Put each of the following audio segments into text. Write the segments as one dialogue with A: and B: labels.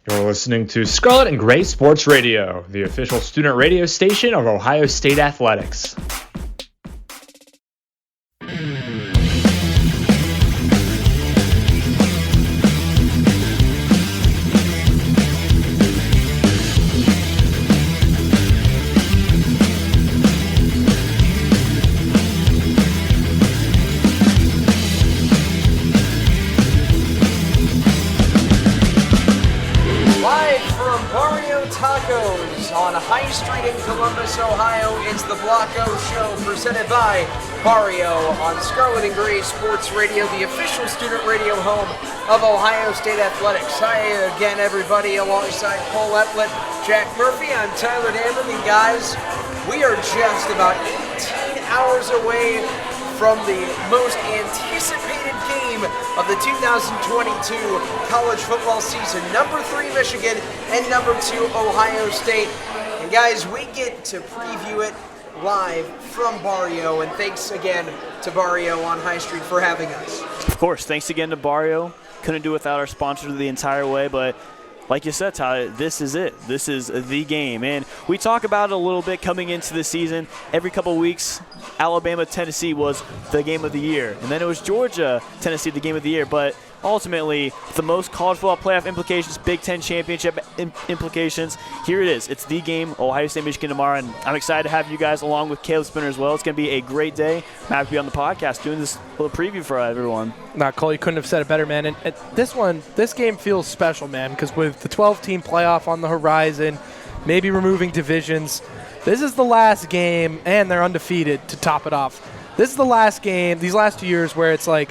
A: You're listening to Scarlet and Gray Sports Radio, the official student radio station of Ohio State Athletics.
B: Barrio Tacos on High Street in Columbus, Ohio. It's the Blocko Show presented by Barrio on Scarlet and Gray Sports Radio, the official student radio home of Ohio State Athletics. Hi again, everybody, alongside Kole Emplit, Jack Murphy. I'm Tyler Danburg, and guys, we are just about 18 hours away from the most anticipated game of the 2022 college football season. Number 3 Michigan and number 2 Ohio State. And guys, we get to preview it live from Barrio, and thanks again to Barrio on High Street for having us.
C: Of course, thanks again to Barrio. Couldn't do without our sponsors the entire way, but like you said, Tyler, this is it. This is the game. And we talk about it a little bit coming into the season. Every couple weeks, Alabama, Tennessee was the game of the year. And then it was Georgia, Tennessee, the game of the year. But ultimately, the most college football playoff implications, Big Ten championship implications, here it is. It's the game, Ohio State, Michigan tomorrow. And I'm excited to have you guys along with Caleb Spinner as well. It's going to be a great day. I'm happy to be on the podcast doing this little preview for everyone.
D: Nah, Cole, you couldn't have said it better, man. And this game feels special, man, because with the 12-team playoff on the horizon, maybe removing divisions, this is the last game, and they're undefeated to top it off. This is the last game, these last 2 years, where it's like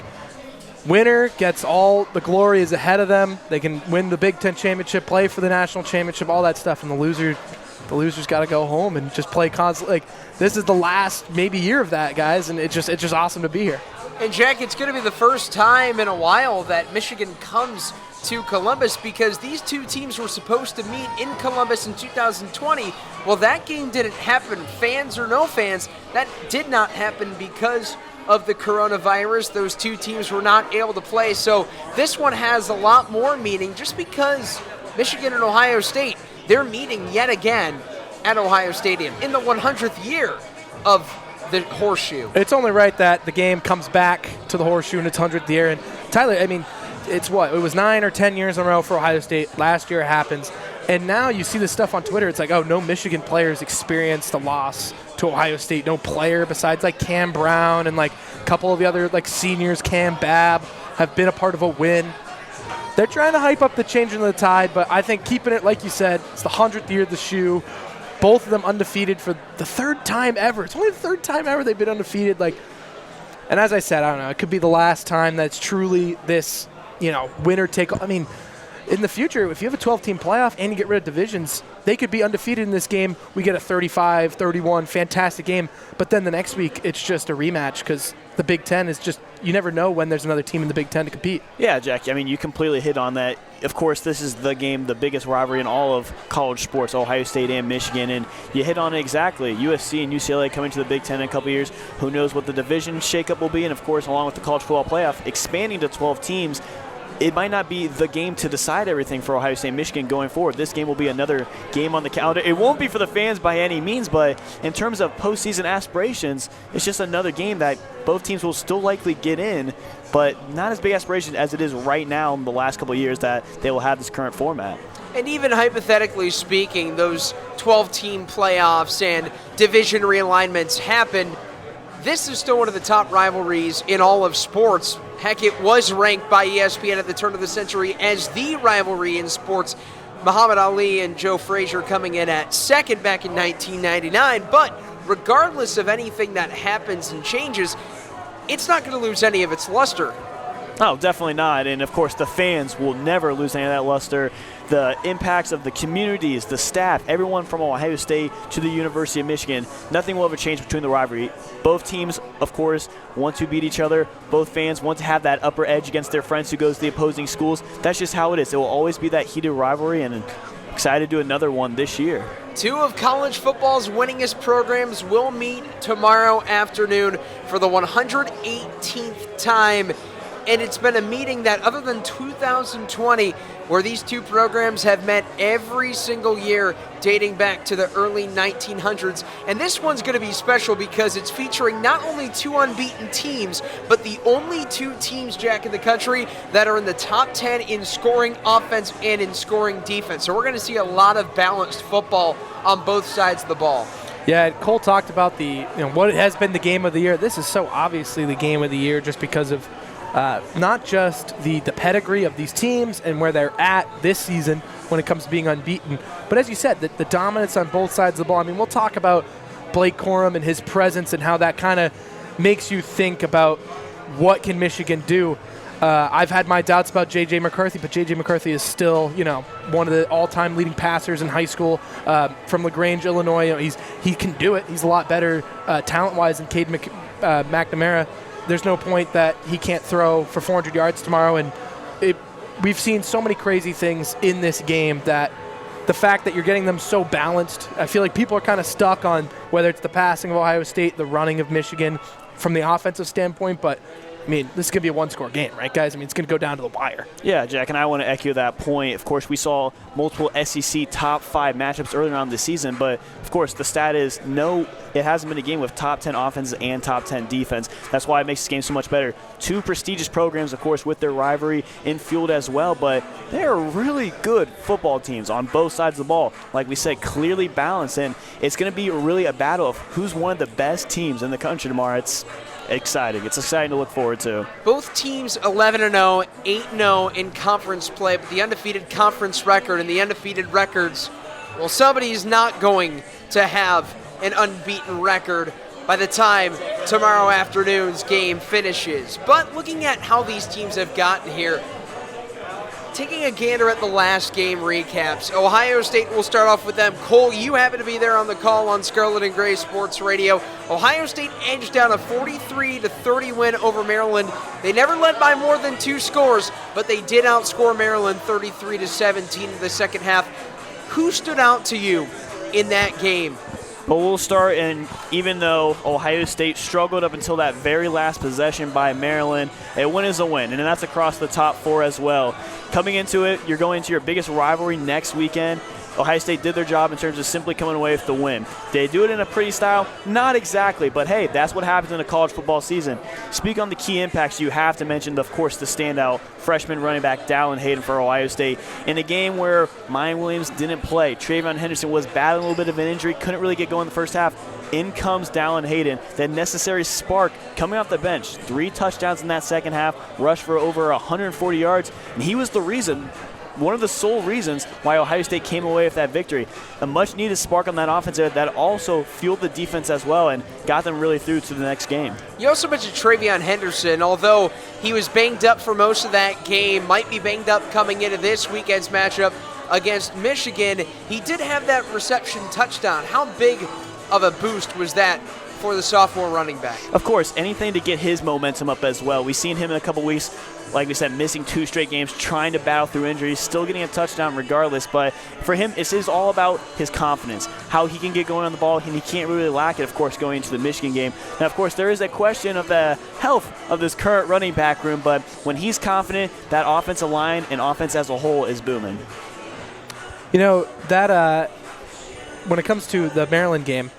D: winner gets all the glory is ahead of them. They can win the Big Ten championship, play for the national championship, all that stuff, and the loser's got to go home and just play constantly. Like, this is the last maybe year of that, guys, and it's just awesome to be here.
B: And Jack, it's going to be the first time in a while that Michigan comes to Columbus, because these two teams were supposed to meet in Columbus in 2020. Well, that game didn't happen. Fans or no fans, that did not happen because of the coronavirus. Those two teams were not able to play. So this one has a lot more meaning just because Michigan and Ohio State, they're meeting yet again at Ohio Stadium in the 100th year of the Horseshoe.
D: It's only right that the game comes back to the Horseshoe in its 100th year. And Tyler, I mean, it's what? It was 9 or 10 years in a row for Ohio State. Last year it happens. And now you see this stuff on Twitter. It's like, oh, no Michigan players experienced a loss to Ohio State. No player besides like Cam Brown and like a couple of the other like seniors, Cam Babb, have been a part of a win. They're trying to hype up the changing of the tide, but I think keeping it, like you said, it's the 100th year of the shoe. Both of them undefeated for the third time ever. It's only the third time ever they've been undefeated. Like, and as I said, I don't know, it could be the last time that's truly this, winner take. I mean, in the future, if you have a 12-team playoff and you get rid of divisions, they could be undefeated in this game. We get a 35-31 fantastic game, but then the next week it's just a rematch because the Big Ten is just, you never know when there's another team in the Big Ten to compete.
C: Yeah, Jack, I mean, you completely hit on that. Of course, this is the game, the biggest rivalry in all of college sports, Ohio State and Michigan, and you hit on it exactly. USC and UCLA coming to the Big Ten in a couple years. Who knows what the division shakeup will be, and of course, along with the college football playoff, expanding to 12 teams, it might not be the game to decide everything for Ohio State and Michigan going forward. This game will be another game on the calendar. It won't be for the fans by any means, but in terms of postseason aspirations, it's just another game that both teams will still likely get in, but not as big aspiration as it is right now in the last couple of years that they will have this current format.
B: And even hypothetically speaking, those 12-team playoffs and division realignments happen. This is still one of the top rivalries in all of sports. Heck, it was ranked by ESPN at the turn of the century as the rivalry in sports. Muhammad Ali and Joe Frazier coming in at second back in 1999. But regardless of anything that happens and changes, it's not going to lose any of its luster.
C: Oh, definitely not. And, of course, the fans will never lose any of that luster. The impacts of the communities, the staff, everyone from Ohio State to the University of Michigan, nothing will ever change between the rivalry. Both teams, of course, want to beat each other. Both fans want to have that upper edge against their friends who goes to the opposing schools. That's just how it is. It will always be that heated rivalry, and excited to do another one this year.
B: Two of college football's winningest programs will meet tomorrow afternoon for the 118th time. And it's been a meeting that, other than 2020, where these two programs have met every single year dating back to the early 1900s. And this one's going to be special because it's featuring not only two unbeaten teams, but the only two teams, Jack, in the country that are in the top 10 in scoring offense and in scoring defense. So we're going to see a lot of balanced football on both sides of the ball.
D: Yeah, Cole talked about what has been the game of the year. This is so obviously the game of the year just because of not just the pedigree of these teams and where they're at this season when it comes to being unbeaten, but as you said, the dominance on both sides of the ball. I mean, we'll talk about Blake Corum and his presence and how that kind of makes you think about what can Michigan do. I've had my doubts about J.J. McCarthy, but J.J. McCarthy is still, one of the all-time leading passers in high school from LaGrange, Illinois. He can do it. He's a lot better talent-wise than Cade McNamara. There's no point that he can't throw for 400 yards tomorrow. And we've seen so many crazy things in this game that the fact that you're getting them so balanced, I feel like people are kind of stuck on whether it's the passing of Ohio State, the running of Michigan from the offensive standpoint, but I mean, this is going to be a one-score game, right, guys? I mean, it's going to go down to the wire.
C: Yeah, Jack, and I want to echo that point. Of course, we saw multiple SEC top 5 matchups earlier on this season, but, of course, the stat is no, it hasn't been a game with top 10 offenses and top 10 defense. That's why it makes this game so much better. Two prestigious programs, of course, with their rivalry in field as well, but they are really good football teams on both sides of the ball. Like we said, clearly balanced, and it's going to be really a battle of who's one of the best teams in the country tomorrow. It's exciting. It's exciting to look forward to.
B: Both teams 11-0, 8-0 in conference play, but the undefeated conference record and the undefeated records, well, somebody's not going to have an unbeaten record by the time tomorrow afternoon's game finishes. But looking at how these teams have gotten here, taking a gander at the last game recaps, Ohio State will start off with them. Cole, you happen to be there on the call on Scarlet and Gray Sports Radio. Ohio State edged down a 43-30 win over Maryland. They never led by more than 2 scores, but they did outscore Maryland 33-17 in the second half. Who stood out to you in that game?
C: But we'll start, and even though Ohio State struggled up until that very last possession by Maryland, a win is a win, and that's across the top 4 as well. Coming into it, you're going into your biggest rivalry next weekend. Ohio State did their job in terms of simply coming away with the win. Did they do it in a pretty style? Not exactly, but hey, that's what happens in a college football season. Speak on the key impacts, you have to mention, of course, the standout freshman running back Dallin Hayden for Ohio State. In a game where Mayan Williams didn't play, Travion Henderson was battling a little bit of an injury, couldn't really get going in the first half. In comes Dallin Hayden, that necessary spark coming off the bench. 3 touchdowns in that second half, rushed for over 140 yards, and he was the reason, one of the sole reasons why Ohio State came away with that victory. A much-needed spark on that offense there that also fueled the defense as well and got them really through to the next game.
B: You also mentioned Travion Henderson. Although he was banged up for most of that game, might be banged up coming into this weekend's matchup against Michigan, he did have that reception touchdown. How big of a boost was that for the sophomore running back?
C: Of course, anything to get his momentum up as well. We've seen him in a couple weeks, like we said, missing 2 straight games, trying to battle through injuries, still getting a touchdown regardless. But for him, it's all about his confidence, how he can get going on the ball, and he can't really lack it, of course, going into the Michigan game. Now, of course, there is a question of the health of this current running back room, but when he's confident, that offensive line and offense as a whole is booming.
D: That when it comes to the Maryland game,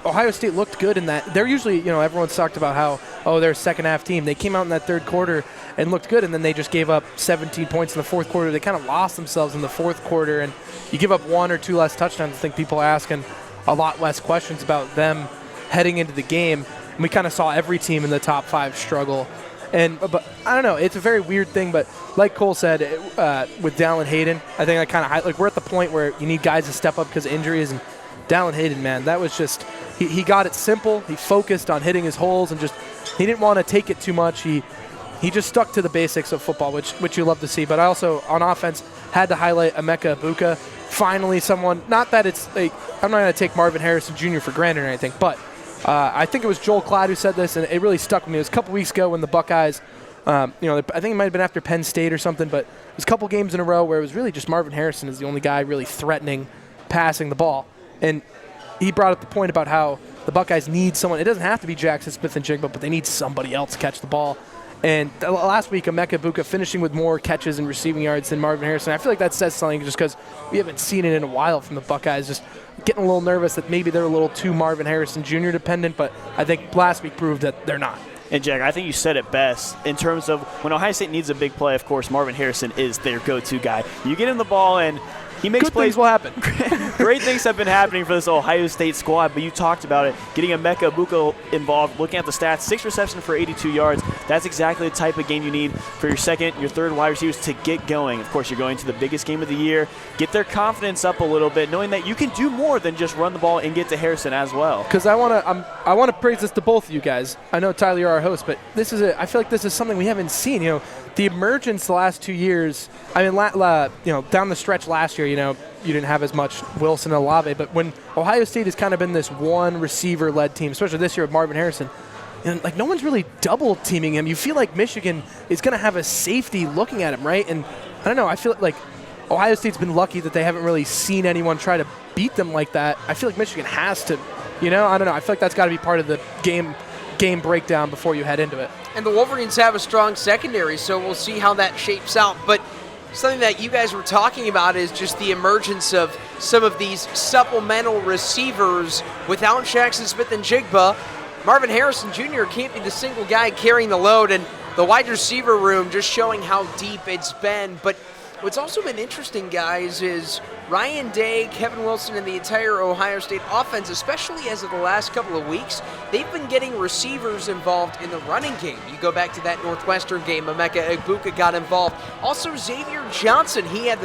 D: Ohio State looked good in that. They're usually, everyone's talked about how, they're a second-half team. They came out in that third quarter and looked good, and then they just gave up 17 points in the fourth quarter. They kind of lost themselves in the fourth quarter, and you give up 1 or 2 less touchdowns. I think people are asking a lot less questions about them heading into the game. And we kind of saw every team in the top 5 struggle. But I don't know. It's a very weird thing, but like Cole said, with Dallin Hayden, I think that kind of we're at the point where you need guys to step up because of injuries, and Dallin Hayden, man, that was just he got it simple. He focused on hitting his holes and he didn't want to take it too much. He just stuck to the basics of football, which you love to see. But I also, on offense, had to highlight Emeka Ibuka. Finally, someone, not that it's like, I'm not going to take Marvin Harrison Jr. for granted or anything, but I think it was Joel Klatt who said this, and it really stuck with me. It was a couple weeks ago when the Buckeyes, I think it might have been after Penn State or something, but it was a couple games in a row where it was really just Marvin Harrison is the only guy really threatening passing the ball. And he brought up the point about how the Buckeyes need someone. It doesn't have to be Jackson Smith and Jigba, but they need somebody else to catch the ball. And last week, Emeka Egbuka finishing with more catches and receiving yards than Marvin Harrison. I feel like that says something just because we haven't seen it in a while from the Buckeyes. Just getting a little nervous that maybe they're a little too Marvin Harrison Jr. dependent, but I think last week proved that they're not.
C: And, Jack, I think you said it best in terms of when Ohio State needs a big play, of course, Marvin Harrison is their go-to guy. You get him the ball, and he makes
D: Good
C: plays.
D: things will happen.
C: Great things have been happening for this Ohio State squad, but you talked about it. Getting Emeka Egbuka involved, looking at the stats, 6 receptions for 82 yards. That's exactly the type of game you need for your second, your third wide receivers to get going. Of course, you're going to the biggest game of the year. Get their confidence up a little bit, knowing that you can do more than just run the ball and get to Harrison as well.
D: Because I want to praise this to both of you guys. I know, Tyler, you're our host, but I feel like this is something we haven't seen. The emergence the last 2 years, I mean, down the stretch last year, you didn't have as much Wilson and Olave, but when Ohio State has kind of been this one receiver-led team, especially this year with Marvin Harrison, and no one's really double teaming him. You feel like Michigan is going to have a safety looking at him, right? And I don't know, I feel like Ohio State's been lucky that they haven't really seen anyone try to beat them like that. I feel like Michigan has to, I don't know. I feel like that's got to be part of the game breakdown before you head into it.
B: And the Wolverines have a strong secondary, so we'll see how that shapes out. But something that you guys were talking about is just the emergence of some of these supplemental receivers without Jackson Smith and Jigba. Marvin Harrison Jr. can't be the single guy carrying the load, and the wide receiver room just showing how deep it's been. But what's also been interesting, guys, is Ryan Day, Kevin Wilson, and the entire Ohio State offense, especially as of the last couple of weeks, they've been getting receivers involved in the running game. You go back to that Northwestern game, Emeka Egbuka got involved. Also, Xavier Johnson, he had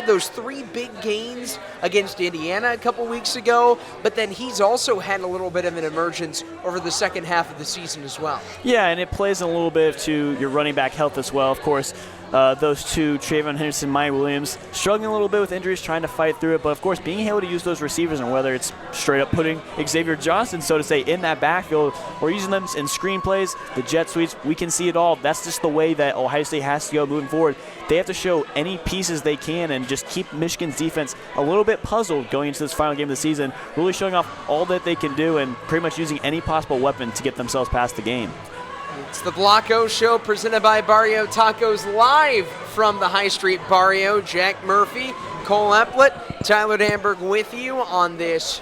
B: those 3 big gains against Indiana a couple weeks ago, but then he's also had a little bit of an emergence over the second half of the season as well.
C: Yeah, and it plays a little bit to your running back health as well. Of course, those two, Trayvon Henderson, Mike Williams, struggling a little bit with injuries, trying to fight through it. But, of course, being able to use those receivers, and whether it's straight up putting Xavier Johnson, so to say, in that backfield or using them in screen plays, the jet sweeps, we can see it all. That's just the way that Ohio State has to go moving forward. They have to show any pieces they can and just keep Michigan's defense a little bit puzzled going into this final game of the season, really showing off all that they can do and pretty much using any possible weapon to get themselves past the game.
B: It's the Blocko Show presented by Barrio Tacos, live from the High Street Barrio. Jack Murphy, Kole Emplit, Tyler Danburg with you on this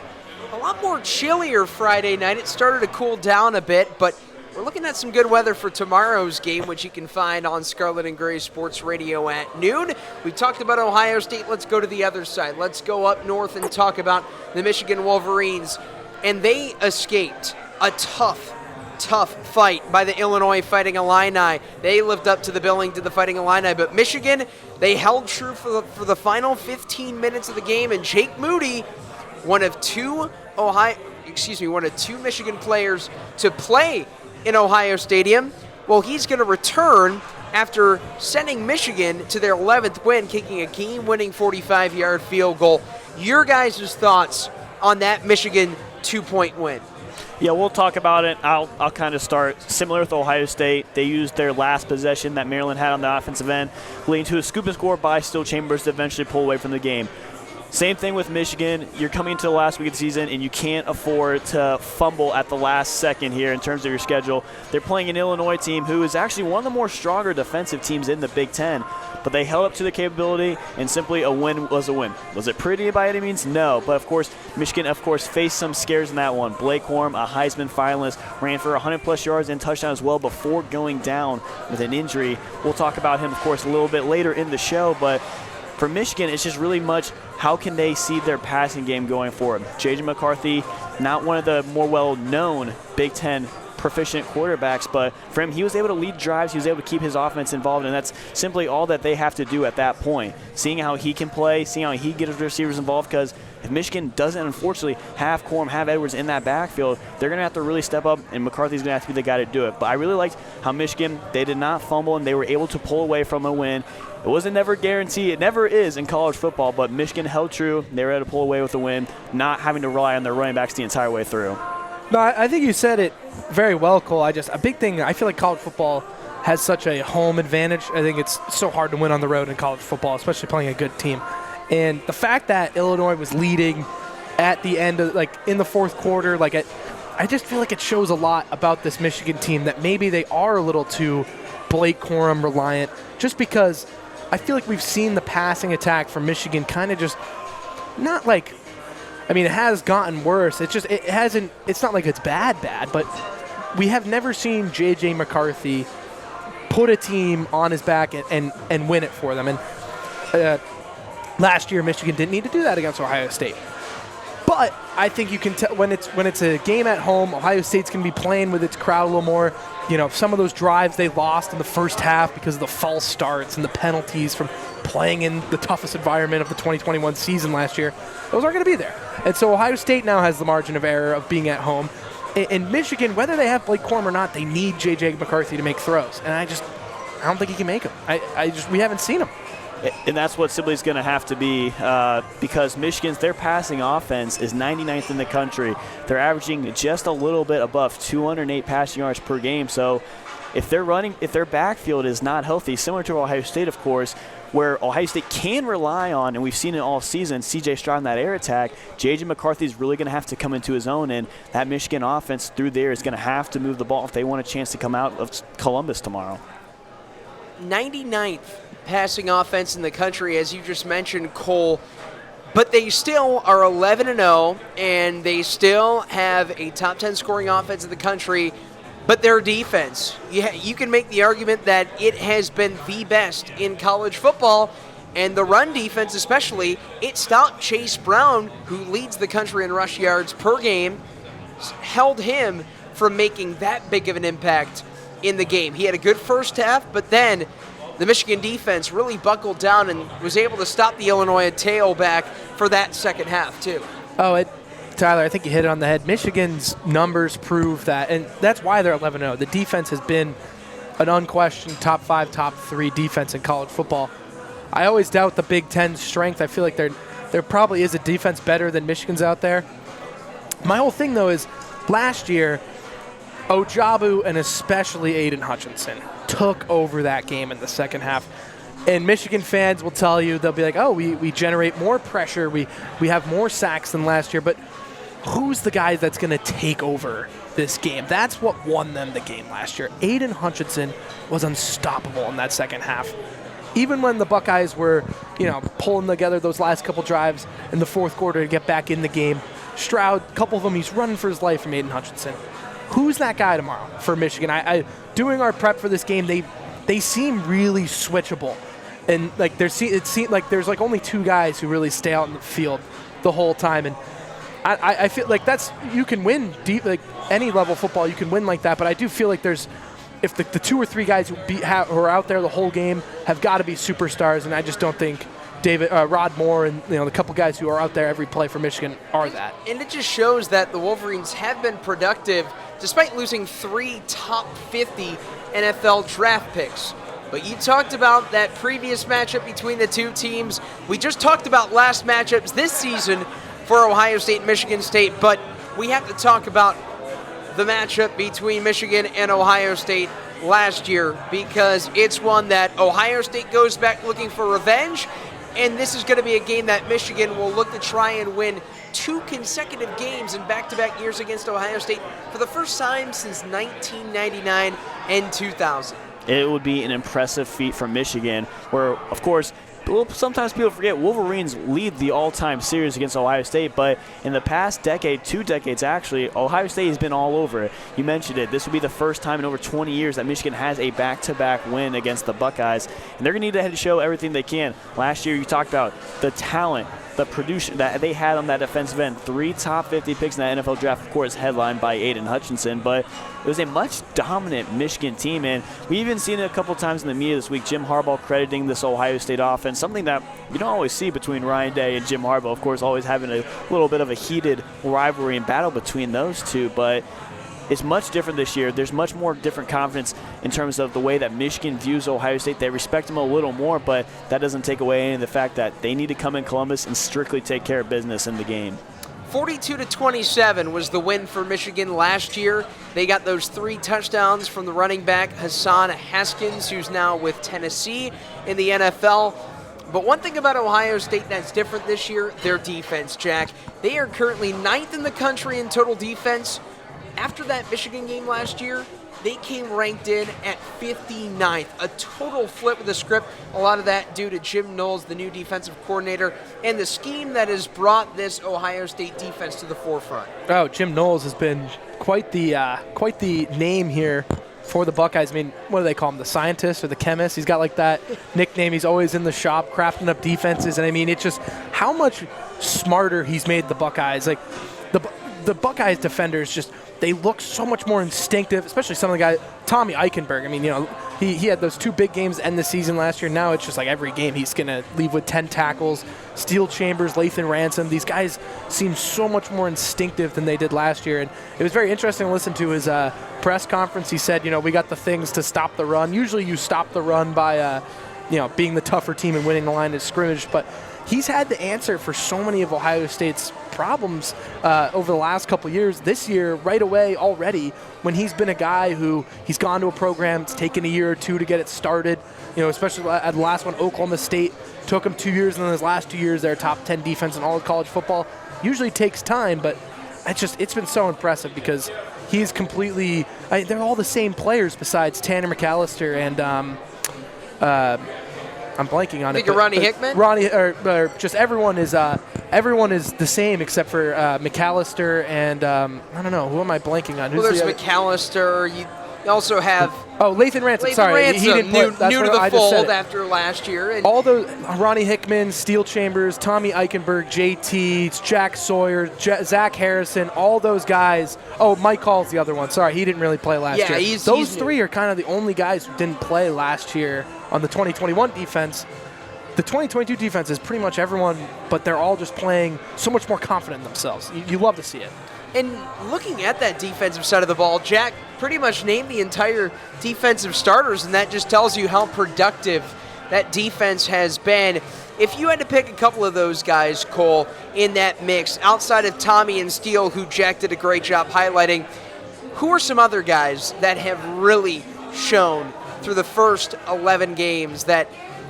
B: a lot more chillier Friday night. It started to cool down a bit, but we're looking at some good weather for tomorrow's game, which you can find on Scarlet and Gray Sports Radio at noon. We talked about Ohio State. Let's go to the other side. Let's go up north and talk about the Michigan Wolverines. And they escaped a tough fight by the Illinois Fighting Illini. They lived up to the billing to the Fighting Illini, but Michigan, they held true for the final 15 minutes of the game, and Jake Moody, one of two Michigan players to play in Ohio Stadium, well, he's going to return after sending Michigan to their 11th win, kicking a game-winning 45-yard field goal. Your guys' thoughts on that Michigan 2-point win?
C: Yeah, we'll talk about it. I'll kind of start similar with Ohio State. They used their last possession that Maryland had on the offensive end, leading to a scoop and score by Steel Chambers to eventually pull away from the game. Same thing with Michigan. You're coming into the last week of the season, and you can't afford to fumble at the last second here in terms of your schedule. They're playing an Illinois team who is actually one of the more stronger defensive teams in the Big Ten, but they held up to the capability, and simply a win was a win. Was it pretty by any means? No, but of course, Michigan, faced some scares in that one. Blake Horm, a Heisman finalist, ran for 100-plus yards and touchdown as well before going down with an injury. We'll talk about him, of course, a little bit later in the show, but for Michigan, it's just really much how can they see their passing game going forward. J.J. McCarthy, not one of the more well-known Big Ten proficient quarterbacks, but for him, he was able to lead drives, he was able to keep his offense involved, and that's simply all that they have to do at that point. Seeing how he can play, seeing how he gets receivers involved, because if Michigan doesn't, unfortunately, have Corum, have Edwards in that backfield, they're going to have to really step up, and McCarthy's going to have to be the guy to do it. But I really liked how Michigan, they did not fumble, and they were able to pull away from a win. It wasn't never guaranteed. It never is in college football, but Michigan held true. They were able to pull away with a win, not having to rely on their running backs the entire way through.
D: No, I think you said it very well, Cole. A big thing, I feel like college football has such a home advantage. I think it's so hard to win on the road in college football, especially playing a good team. And the fact that Illinois was leading at the end of, in the fourth quarter, I just feel like it shows a lot about this Michigan team that maybe they are a little too Blake Corum reliant, just because I feel like we've seen the passing attack from Michigan kind of just not like, I mean, it has gotten worse. It's not like it's bad, but we have never seen J.J. McCarthy put a team on his back and win it for them. And last year, Michigan didn't need to do that against Ohio State. But I think you can tell when it's a game at home, Ohio State's going to be playing with its crowd a little more. Some of those drives they lost in the first half because of the false starts and the penalties from playing in the toughest environment of the 2021 season last year, those aren't going to be there. And so Ohio State now has the margin of error of being at home. In Michigan, whether they have Blake Corum or not, they need J.J. McCarthy to make throws. And I don't think he can make them. We haven't seen him.
C: And that's what Sibley's going to have to be because their passing offense is 99th in the country. They're averaging just a little bit above 208 passing yards per game. So if their backfield is not healthy, similar to Ohio State, of course, where Ohio State can rely on, and we've seen it all season, C.J. Stroud in that air attack, J.J. McCarthy is really going to have to come into his own, and that Michigan offense through there is going to have to move the ball if they want a chance to come out of Columbus tomorrow.
B: 99th passing offense in the country, as you just mentioned, Cole, but they still are 11-0, and they still have a top 10 scoring offense in the country. But their defense, you can make the argument that it has been the best in college football, and the run defense especially, it stopped Chase Brown, who leads the country in rush yards per game, held him from making that big of an impact in the game. He had a good first half, but then the Michigan defense really buckled down and was able to stop the Illinois tailback for that second half too.
D: Tyler, I think you hit it on the head. Michigan's numbers prove that, and that's why they're 11-0. The defense has been an unquestioned top 5, top 3 defense in college football. I always doubt the Big Ten's strength. I feel like there probably is a defense better than Michigan's out there. My whole thing, though, is last year, Ojabu and especially Aiden Hutchinson took over that game in the second half. And Michigan fans will tell you, they'll be like, oh, we generate more pressure, we have more sacks than last year, but who's the guy that's going to take over this game? That's what won them the game last year. Aiden Hutchinson was unstoppable in that second half. Even when the Buckeyes were, pulling together those last couple drives in the fourth quarter to get back in the game, Stroud, a couple of them, he's running for his life from Aiden Hutchinson. Who's that guy tomorrow for Michigan? Doing our prep for this game, they seem really switchable. And it seemed like there's only 2 guys who really stay out in the field the whole time. And I feel like you can win deep, like any level of football, you can win like that. But I do feel like if the 2 or 3 guys who are out there the whole game have got to be superstars, and I just don't think Rod Moore and the couple guys who are out there every play for Michigan are that.
B: And it just shows that the Wolverines have been productive despite losing 3 top 50 NFL draft picks. But you talked about that previous matchup between the 2 teams. We just talked about last matchups this season for Ohio State and Michigan State, but we have to talk about the matchup between Michigan and Ohio State last year, because it's one that Ohio State goes back looking for revenge, and this is going to be a game that Michigan will look to try and win 2 consecutive games in back-to-back years against Ohio State for the first time since 1999 and 2000.
C: It would be an impressive feat from Michigan, where, of course, sometimes people forget Wolverines lead the all-time series against Ohio State, but in the past decade, 2 decades actually, Ohio State has been all over it. You mentioned it. This would be the first time in over 20 years that Michigan has a back-to-back win against the Buckeyes, and they're going to need to show everything they can. Last year, you talked about the talent, the production that they had on that defensive end. 3 top 50 picks in that NFL draft, of course, headlined by Aiden Hutchinson, but it was a much dominant Michigan team, and we even seen it a couple times in the media this week, Jim Harbaugh crediting this Ohio State offense, something that you don't always see between Ryan Day and Jim Harbaugh, of course, always having a little bit of a heated rivalry and battle between those 2, but it's much different this year. There's much more different confidence in terms of the way that Michigan views Ohio State. They respect them a little more, but that doesn't take away any of the fact that they need to come in Columbus and strictly take care of business in the game.
B: 42-27 was the win for Michigan last year. They got those 3 touchdowns from the running back Hassan Haskins, who's now with Tennessee in the NFL. But one thing about Ohio State that's different this year, their defense, Jack. They are currently 9th in the country in total defense, after that Michigan game last year, they came ranked in at 59th. A total flip of the script. A lot of that due to Jim Knowles, the new defensive coordinator, and the scheme that has brought this Ohio State defense to the forefront.
D: Oh, Jim Knowles has been quite the name here for the Buckeyes. I mean, what do they call him? The scientist or the chemist? He's got like that nickname. He's always in the shop crafting up defenses. And I mean, it's just how much smarter he's made the Buckeyes. Like the Buckeyes defenders just, they look so much more instinctive, especially some of the guys. Tommy Eichenberg, I mean, you know, he had those 2 big games to end the season last year. Now it's just like every game he's going to leave with 10 tackles. Steel Chambers, Lathan Ransom, these guys seem so much more instinctive than they did last year. And it was very interesting to listen to his press conference. He said, you know, we got the things to stop the run. Usually you stop the run by, being the tougher team and winning the line of scrimmage. But he's had the answer for so many of Ohio State's problems over the last couple years. This year, right away already, when he's been a guy who he's gone to a program, it's taken a year or 2 to get it started, you know, especially at the last one, Oklahoma State, took him 2 years, and then his last 2 years, they're top 10 defense in all of college football. Usually takes time, but it's been so impressive because he's completely, they're all the same players besides Tanner McAllister and I'm blanking on it.
B: Think of Ronnie Hickman?
D: Ronnie, or just everyone is the same except for McAllister and I don't know, who am I blanking on?
B: Well, there's McAllister. You also have
D: Lathan Ransom.
B: Lathan
D: Sorry,
B: Ransom,
D: he didn't play,
B: new to the fold after last year. And
D: all those Ronnie Hickman, Steel Chambers, Tommy Eichenberg, JT, Jack Sawyer, Zach Harrison, all those guys. Oh, Mike Hall's the other one. Sorry, he didn't really play last year. Those 3 are kind of the only guys who didn't play last year on the 2021 defense. The 2022 defense is pretty much everyone, but they're all just playing so much more confident in themselves. You love to see it.
B: And looking at that defensive side of the ball, Jack pretty much named the entire defensive starters, and that just tells you how productive that defense has been. If you had to pick a couple of those guys, Kole, in that mix, outside of Tommy and Steele, who Jack did a great job highlighting, who are some other guys that have really shown through the first 11 games that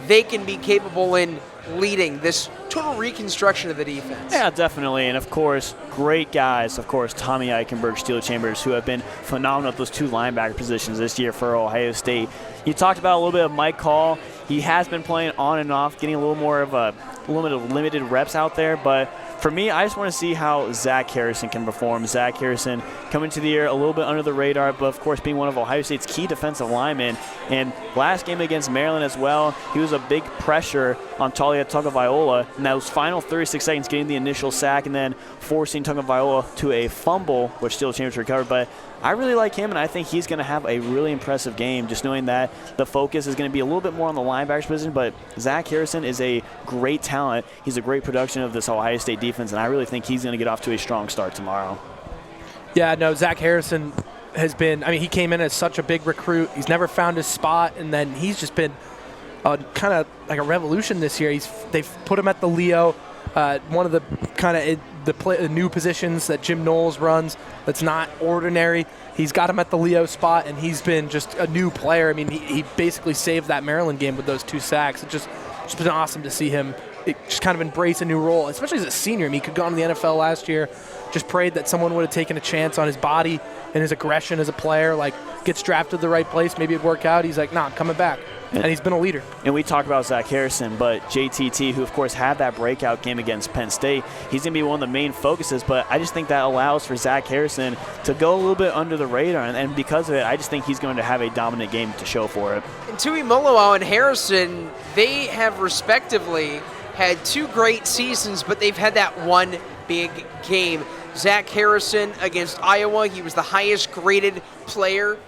B: they can be capable in leading this total reconstruction of the defense?
C: Yeah, definitely. And, of course, great guys. Of course, Tommy Eichenberg, Steel Chambers, who have been phenomenal at those 2 linebacker positions this year for Ohio State. You talked about a little bit of Mike Hall. He has been playing on and off, getting a little more of a limited reps out there. But for me, I just want to see how Zach Harrison can perform. Zach Harrison coming to the year a little bit under the radar, but of course being one of Ohio State's key defensive linemen. And last game against Maryland as well, he was a big pressure on Talia Tagovailoa. And those final 36 seconds, getting the initial sack and then forcing Tagovailoa to a fumble, which Steel Chambers recovered. But I really like him, and I think he's going to have a really impressive game, just knowing that the focus is going to be a little bit more on the linebackers position. But Zach Harrison is a great talent. He's a great production of this Ohio State defense, and I really think he's going to get off to a strong start tomorrow.
D: Yeah, no, Zach Harrison has been, he came in as such a big recruit. He's never found his spot, and then he's just been kind of like a revolution this year. They've put him at the Leo, one of the kind of the new positions that Jim Knowles runs that's not ordinary. He's got him at the Leo spot, and he's been just a new player. I mean, he basically saved that Maryland game with those 2 sacks. It's just been awesome to see him just kind of embrace a new role, especially as a senior. I mean, he could go on to the NFL last year, just prayed that someone would have taken a chance on his body and his aggression as a player, like gets drafted to the right place, maybe it'd work out. He's like, nah, I'm coming back. And he's been a leader. And
C: we talk about Zach Harrison, but JTT, who of course had that breakout game against Penn State, he's going to be one of the main focuses. But I just think that allows for Zach Harrison to go a little bit under the radar. And because of it, I just think he's going to have a dominant game to show for it.
B: And Tui Moloau and Harrison, they have respectively had 2 great seasons, but they've had that one big game. Zach Harrison against Iowa, he was the highest graded player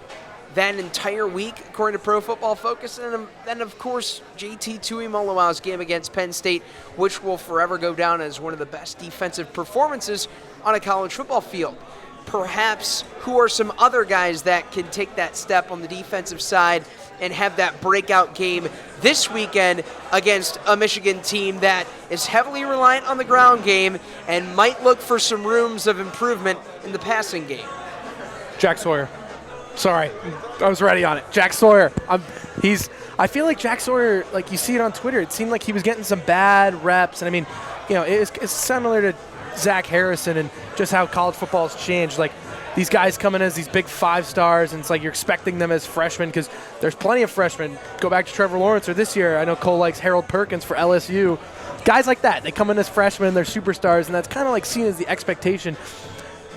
B: that entire week, according to Pro Football Focus. And then, of course, JT Tuimoloau's game against Penn State, which will forever go down as one of the best defensive performances on a college football field. Perhaps who are some other guys that can take that step on the defensive side and have that breakout game this weekend against a Michigan team that is heavily reliant on the ground game and might look for some rooms of improvement in the passing game?
D: Jack Sawyer. Sorry, I was ready on it. Jack Sawyer. I feel like Jack Sawyer, like you see it on Twitter, it seemed like he was getting some bad reps. And I mean, it's similar to Zach Harrison and just how college football has changed. Like these guys come in as these big 5 stars, and it's like you're expecting them as freshmen because there's plenty of freshmen. Go back to Trevor Lawrence, or this year, I know Cole likes Harold Perkins for LSU. Guys like that, they come in as freshmen, they're superstars, and that's kind of like seen as the expectation.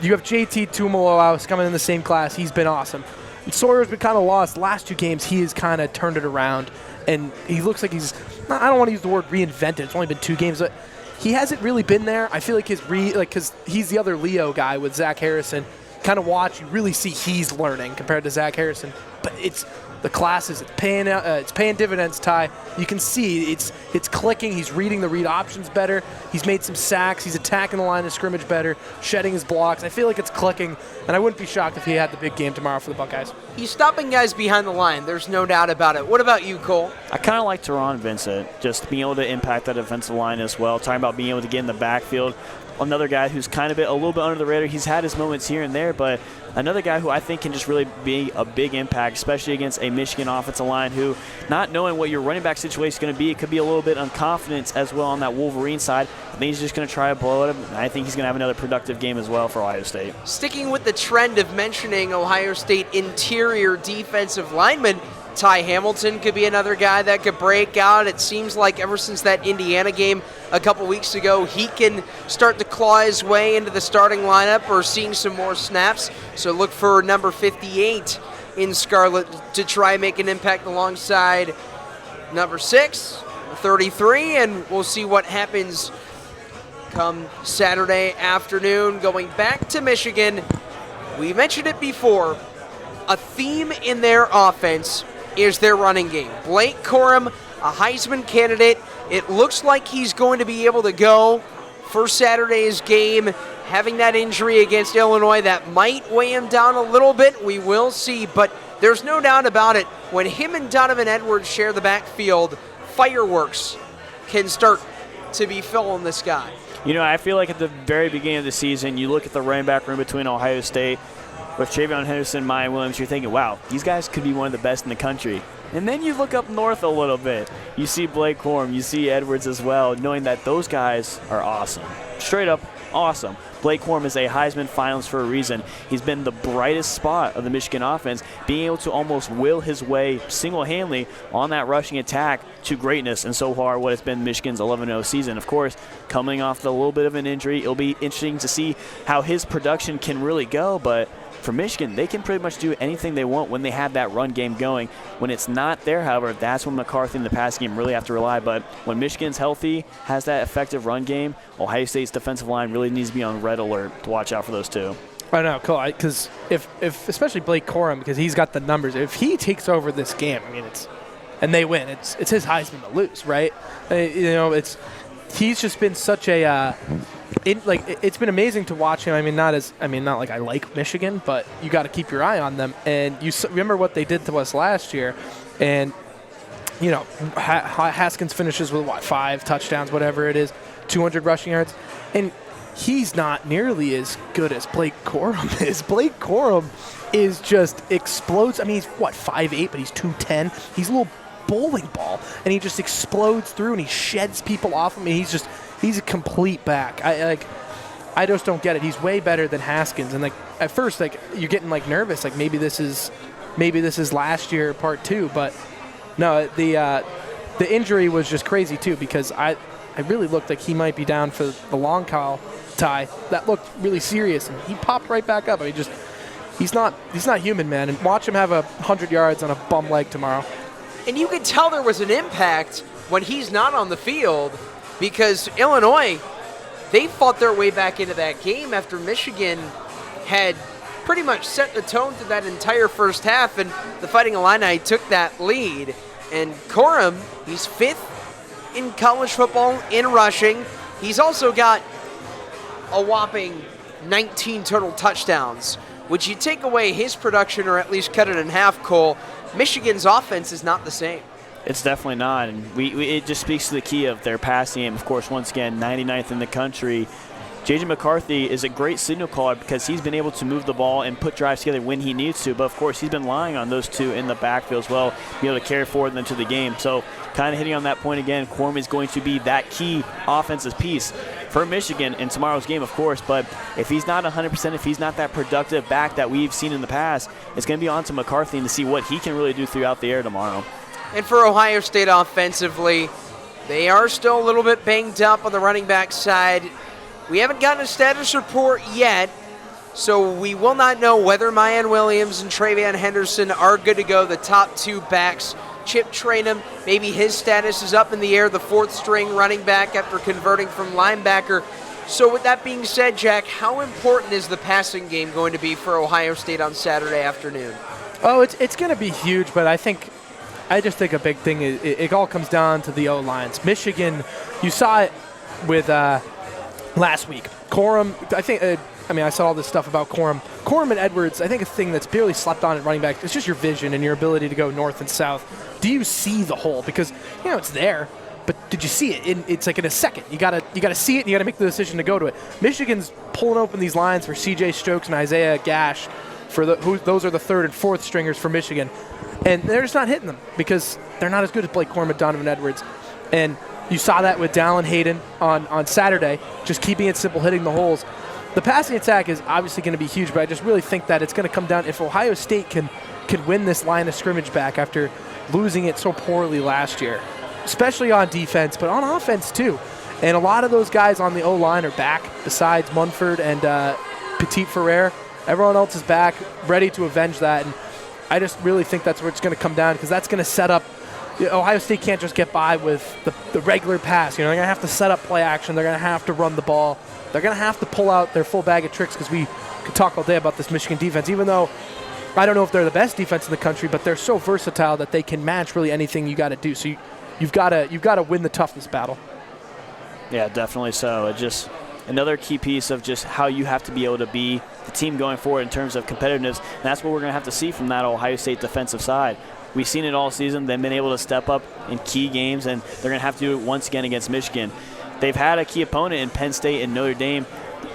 D: You have JT Tuimoloau coming in the same class. He's been awesome. And Sawyer's been kind of lost. Last 2 games, he has kind of turned it around, and he looks like he's, I don't want to use the word reinvented. It's only been 2 games, but he hasn't really been there. I feel like because he's the other Leo guy with Zach Harrison. Kind of watch, you really see he's learning compared to Zach Harrison. But it's the classes, it's paying dividends, Ty. You can see it's clicking. He's reading the read options better. He's made some sacks. He's attacking the line of scrimmage better, shedding his blocks. I feel like it's clicking, and I wouldn't be shocked if he had the big game tomorrow for the Buckeyes.
B: He's stopping guys behind the line. There's no doubt about it. What about you, Cole?
C: I kind of like Teron Vincent, just being able to impact that defensive line as well. Talking about being able to get in the backfield. Another guy who's kind of a little bit under the radar. He's had his moments here and there, but another guy who I think can just really be a big impact, especially against a Michigan offensive line who, not knowing what your running back situation is going to be, it could be a little bit unconfident as well on that Wolverine side. I think he's just going to try to blow it up, and I think he's going to have another productive game as well for Ohio State.
B: Sticking with the trend of mentioning Ohio State interior defensive linemen, Ty Hamilton could be another guy that could break out. It seems like ever since that Indiana game a couple weeks ago, he can start to claw his way into the starting lineup or seeing some more snaps. So look for number 58 in Scarlet to try and make an impact alongside number 6, 33, and we'll see what happens come Saturday afternoon. Going back to Michigan, we mentioned it before, a theme in their offense is their running game. Blake Corum, a Heisman candidate. It looks like he's going to be able to go for Saturday's game. Having that injury against Illinois, that might weigh him down a little bit. We will see, but there's no doubt about it. When him and Donovan Edwards share the backfield, fireworks can start to be filling the sky.
C: You know, I feel like at the very beginning of the season, you look at the running back room between Ohio State with Travion Henderson, Maya Williams, you're thinking, wow, these guys could be one of the best in the country. And then you look up north a little bit. You see Blake Corum, you see Edwards as well, knowing that those guys are awesome. Straight up awesome. Blake Corum is a Heisman finalist for a reason. He's been the brightest spot of the Michigan offense, being able to almost will his way single-handedly on that rushing attack to greatness, and so far what has been Michigan's 11-0 season. Of course, coming off a little bit of an injury, it'll be interesting to see how his production can really go, but for Michigan, they can pretty much do anything they want when they have that run game going. When it's not there, however, that's when McCarthy and the pass game really have to rely. But when Michigan's healthy, has that effective run game, Ohio State's defensive line really needs to be on red alert to watch out for those two.
D: I know, cool. Because if especially Blake Corum, because he's got the numbers. If he takes over this game, I mean, and they win, it's his Heisman to lose, right? He's just been such a. It's been amazing to watch him. Not like I like Michigan, but you got to keep your eye on them. And you remember what they did to us last year, and Haskins finishes with 5 touchdowns, whatever it is, 200 rushing yards, and he's not nearly as good as Blake Corum is. Blake Corum is just explodes. He's 5'8", but he's 210. He's a little bowling ball, and he just explodes through and he sheds people off him. He's a complete back. I just don't get it. He's way better than Haskins. And at first, you're getting nervous. Maybe this is last year part 2. But no, the injury was just crazy too, because I really looked like he might be down for the long call tie. That looked really serious, and he popped right back up. He's not human, man. And watch him have 100 yards on a bum leg tomorrow.
B: And you could tell there was an impact when he's not on the field, because Illinois, they fought their way back into that game after Michigan had pretty much set the tone through that entire first half, and the Fighting Illini took that lead. And Corum, he's 5th in college football in rushing. He's also got a whopping 19 total touchdowns. Would you take away his production or at least cut it in half, Cole, Michigan's offense is not the same.
C: It's definitely not, and it just speaks to the key of their passing game. Of course, once again, 99th in the country. J.J. McCarthy is a great signal caller because he's been able to move the ball and put drives together when he needs to. But, of course, he's been relying on those two in the backfield as well, be able to carry forward into the game. So, kind of hitting on that point again, Corum is going to be that key offensive piece for Michigan in tomorrow's game, of course. But if he's not 100%, if he's not that productive back that we've seen in the past, it's going to be on to McCarthy to see what he can really do throughout the air tomorrow.
B: And for Ohio State offensively, they are still a little bit banged up on the running back side. We haven't gotten a status report yet, so we will not know whether Mayan Williams and Travion Henderson are good to go, the top two backs. Chip Trainum, maybe his status is up in the air, the fourth string running back after converting from linebacker. So with that being said, Jack, how important is the passing game going to be for Ohio State on Saturday afternoon?
D: Oh, it's going to be huge, but I just think a big thing is it all comes down to the O-lines. Michigan, you saw it with last week. Corum, I saw all this stuff about Corum. Corum and Edwards, I think a thing that's barely slept on at running back is just your vision and your ability to go north and south. Do you see the hole? Because, it's there, but did you see it? It's like in a second. You gotta see it, and you gotta make the decision to go to it. Michigan's pulling open these lines for C.J. Stokes and Isaiah Gash. Those are the third and fourth stringers for Michigan. And they're just not hitting them because they're not as good as Blake Corum and Donovan Edwards. And you saw that with Dallin Hayden on Saturday, just keeping it simple, hitting the holes. The passing attack is obviously going to be huge, but I just really think that it's going to come down if Ohio State can win this line of scrimmage back after losing it so poorly last year, especially on defense, but on offense too. And a lot of those guys on the O-line are back besides Munford and Petit Ferrer. Everyone else is back, ready to avenge that. And I just really think that's where it's going to come down because that's going to set up. Ohio State can't just get by with the regular pass. They're going to have to set up play action. They're going to have to run the ball. They're going to have to pull out their full bag of tricks because we could talk all day about this Michigan defense, even though I don't know if they're the best defense in the country, but they're so versatile that they can match really anything you got to do. So you've got to win the toughness battle.
C: Yeah, definitely so. It's just another key piece of just how you have to be able to be the team going forward in terms of competitiveness, and that's what we're going to have to see from that Ohio State defensive side. We've seen it all season. They've been able to step up in key games, and they're going to have to do it once again against Michigan. They've had a key opponent in Penn State and Notre Dame.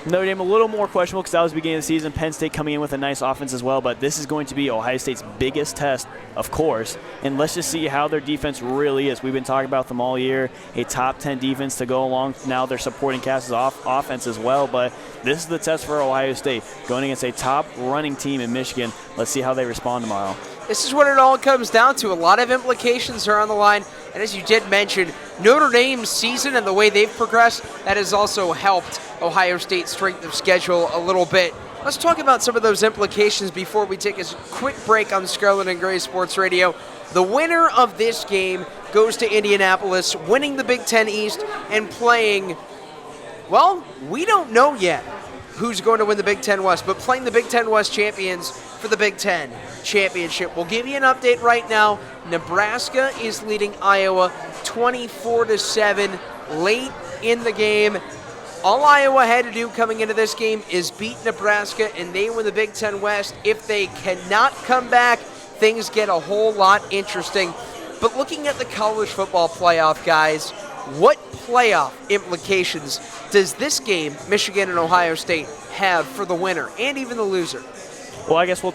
C: Notre Dame a little more questionable because that was the beginning of the season. Penn State coming in with a nice offense as well, but this is going to be Ohio State's biggest test, of course, and let's just see how their defense really is. We've been talking about them all year, a top 10 defense to go along. Now they're supporting Cass's offense as well, but this is the test for Ohio State, going against a top running team in Michigan. Let's see how they respond tomorrow.
B: This is what it all comes down to. A lot of implications are on the line. And as you did mention, Notre Dame's season and the way they've progressed, that has also helped Ohio State's strength of schedule a little bit. Let's talk about some of those implications before we take a quick break on Scarlet and Gray Sports Radio. The winner of this game goes to Indianapolis, winning the Big Ten East and playing, well, we don't know yet who's going to win the Big Ten West, but playing the Big Ten West champions for the Big Ten championship. We'll give you an update right now. Nebraska is leading Iowa 24-7 late in the game. All Iowa had to do coming into this game is beat Nebraska, and they win the Big Ten West. If they cannot come back, things get a whole lot interesting. But looking at the college football playoff, guys, what playoff implications does this game, Michigan and Ohio State, have for the winner and even the loser?
C: Well, I guess we'll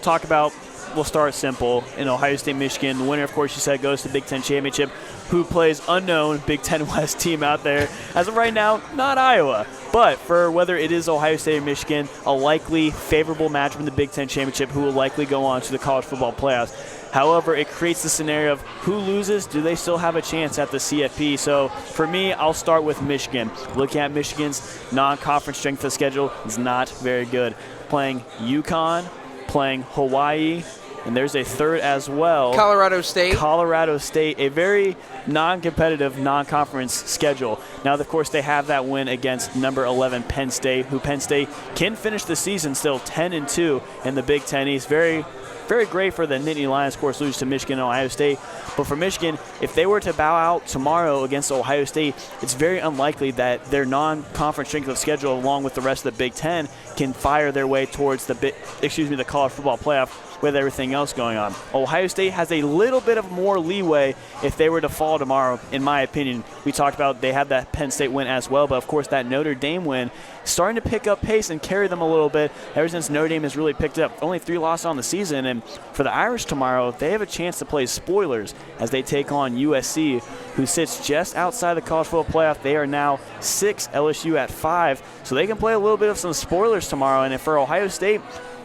C: start simple. In Ohio State, Michigan, the winner, of course, you said, goes to Big Ten Championship. Who plays unknown Big Ten West team out there? As of right now, not Iowa. But for whether it is Ohio State or Michigan, a likely favorable matchup in the Big Ten Championship who will likely go on to the college football playoffs. However, it creates the scenario of who loses, do they still have a chance at the CFP? So for me, I'll start with Michigan. Looking at Michigan's non-conference strength of schedule, is not very good. Playing UConn, playing Hawaii, and there's a third as well.
B: Colorado State,
C: a very non-competitive, non-conference schedule. Now, of course, they have that win against number 11 Penn State, who Penn State can finish the season still 10-2 in the Big Ten East. Very great for the Nittany Lions, of course, lose to Michigan and Ohio State. But for Michigan, if they were to bow out tomorrow against Ohio State, it's very unlikely that their non-conference strength of schedule, along with the rest of the Big Ten, can fire their way towards the college football playoff. with everything else going on. Ohio State has a little bit of more leeway if they were to fall tomorrow, in my opinion. We talked about they had that Penn State win as well, but of course that Notre Dame win starting to pick up pace and carry them a little bit ever since Notre Dame has really picked up. Only 3 losses on the season, and for the Irish tomorrow, they have a chance to play spoilers as they take on USC, who sits just outside the college football playoff. They are now 6, LSU at 5, so they can play a little bit of some spoilers tomorrow. And if for Ohio State,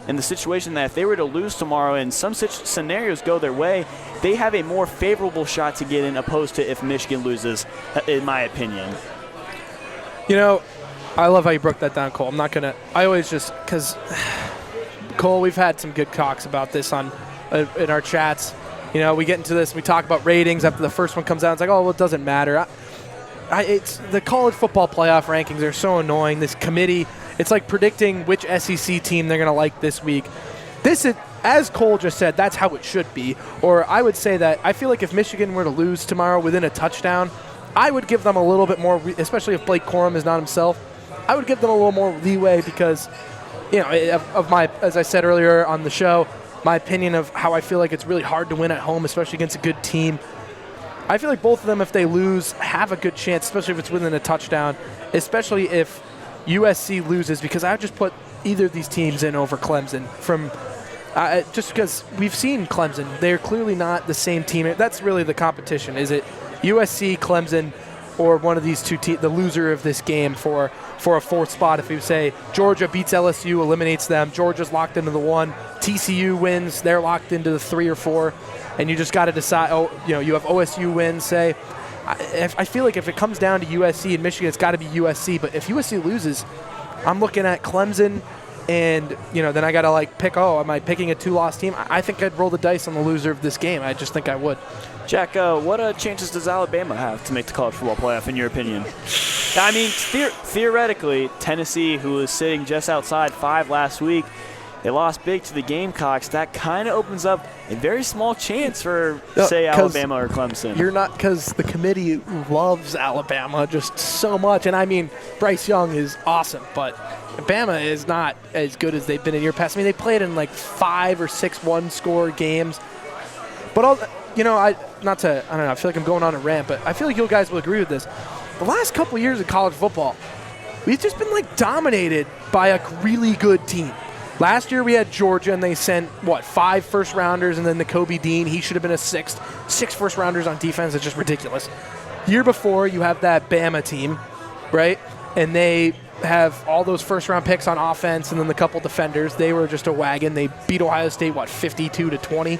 C: in the situation that if they were to lose tomorrow and some such scenarios go their way, they have a more favorable shot to get in opposed to if Michigan loses, in my opinion.
D: You know, I love how you broke that down, Cole. I'm not going to – I always just – because, Cole, we've had some good talks about this on in our chats. You know, we get into this, we talk about ratings after the first one comes out. It's like, oh, well, it doesn't matter. It's the college football playoff rankings are so annoying. This committee, it's like predicting which SEC team they're going to like this week. This is, as Cole just said, that's how it should be. Or I would say that I feel like if Michigan were to lose tomorrow within a touchdown, I would give them a little bit more, especially if Blake Corum is not himself, I would give them a little more leeway because, you know, of my, as I said earlier on the show, my opinion of how I feel like it's really hard to win at home, especially against a good team. I feel like both of them, if they lose, have a good chance, especially if it's within a touchdown, especially if USC loses, because I would just put either of these teams in over Clemson from just because we've seen Clemson. They're clearly not the same team. That's really the competition. Is it USC, Clemson, or one of these two teams, the loser of this game for a fourth spot? If you say Georgia beats LSU, eliminates them, Georgia's locked into the 1, TCU wins, they're locked into the 3 or 4, and you just got to decide, you have OSU wins, say. I feel like if it comes down to USC and Michigan, it's got to be USC, but if USC loses, I'm looking at Clemson, and then I got to pick, am I picking a 2-loss team? I think I'd roll the dice on the loser of this game. I just think I would.
C: Jack, what chances does Alabama have to make the college football playoff, in your opinion? I mean, theoretically, Tennessee, who was sitting just outside 5 last week, they lost big to the Gamecocks. That kind of opens up a very small chance for, say, Alabama or Clemson.
D: You're not, because the committee loves Alabama just so much. And, I mean, Bryce Young is awesome, but Alabama is not as good as they've been in years past. I mean, they played in 5 or 6 one-score games. But, I don't know, I feel like I'm going on a rant, but I feel like you guys will agree with this. The last couple of years of college football, we've just been, dominated by a really good team. Last year we had Georgia, and they sent, 5 first-rounders, and then the Kobe Dean. He should have been a 6th. 6 first-rounders on defense. It's just ridiculous. Year before, you have that Bama team, right? And they have all those first-round picks on offense and then the couple defenders. They were just a wagon. They beat Ohio State, 52-20.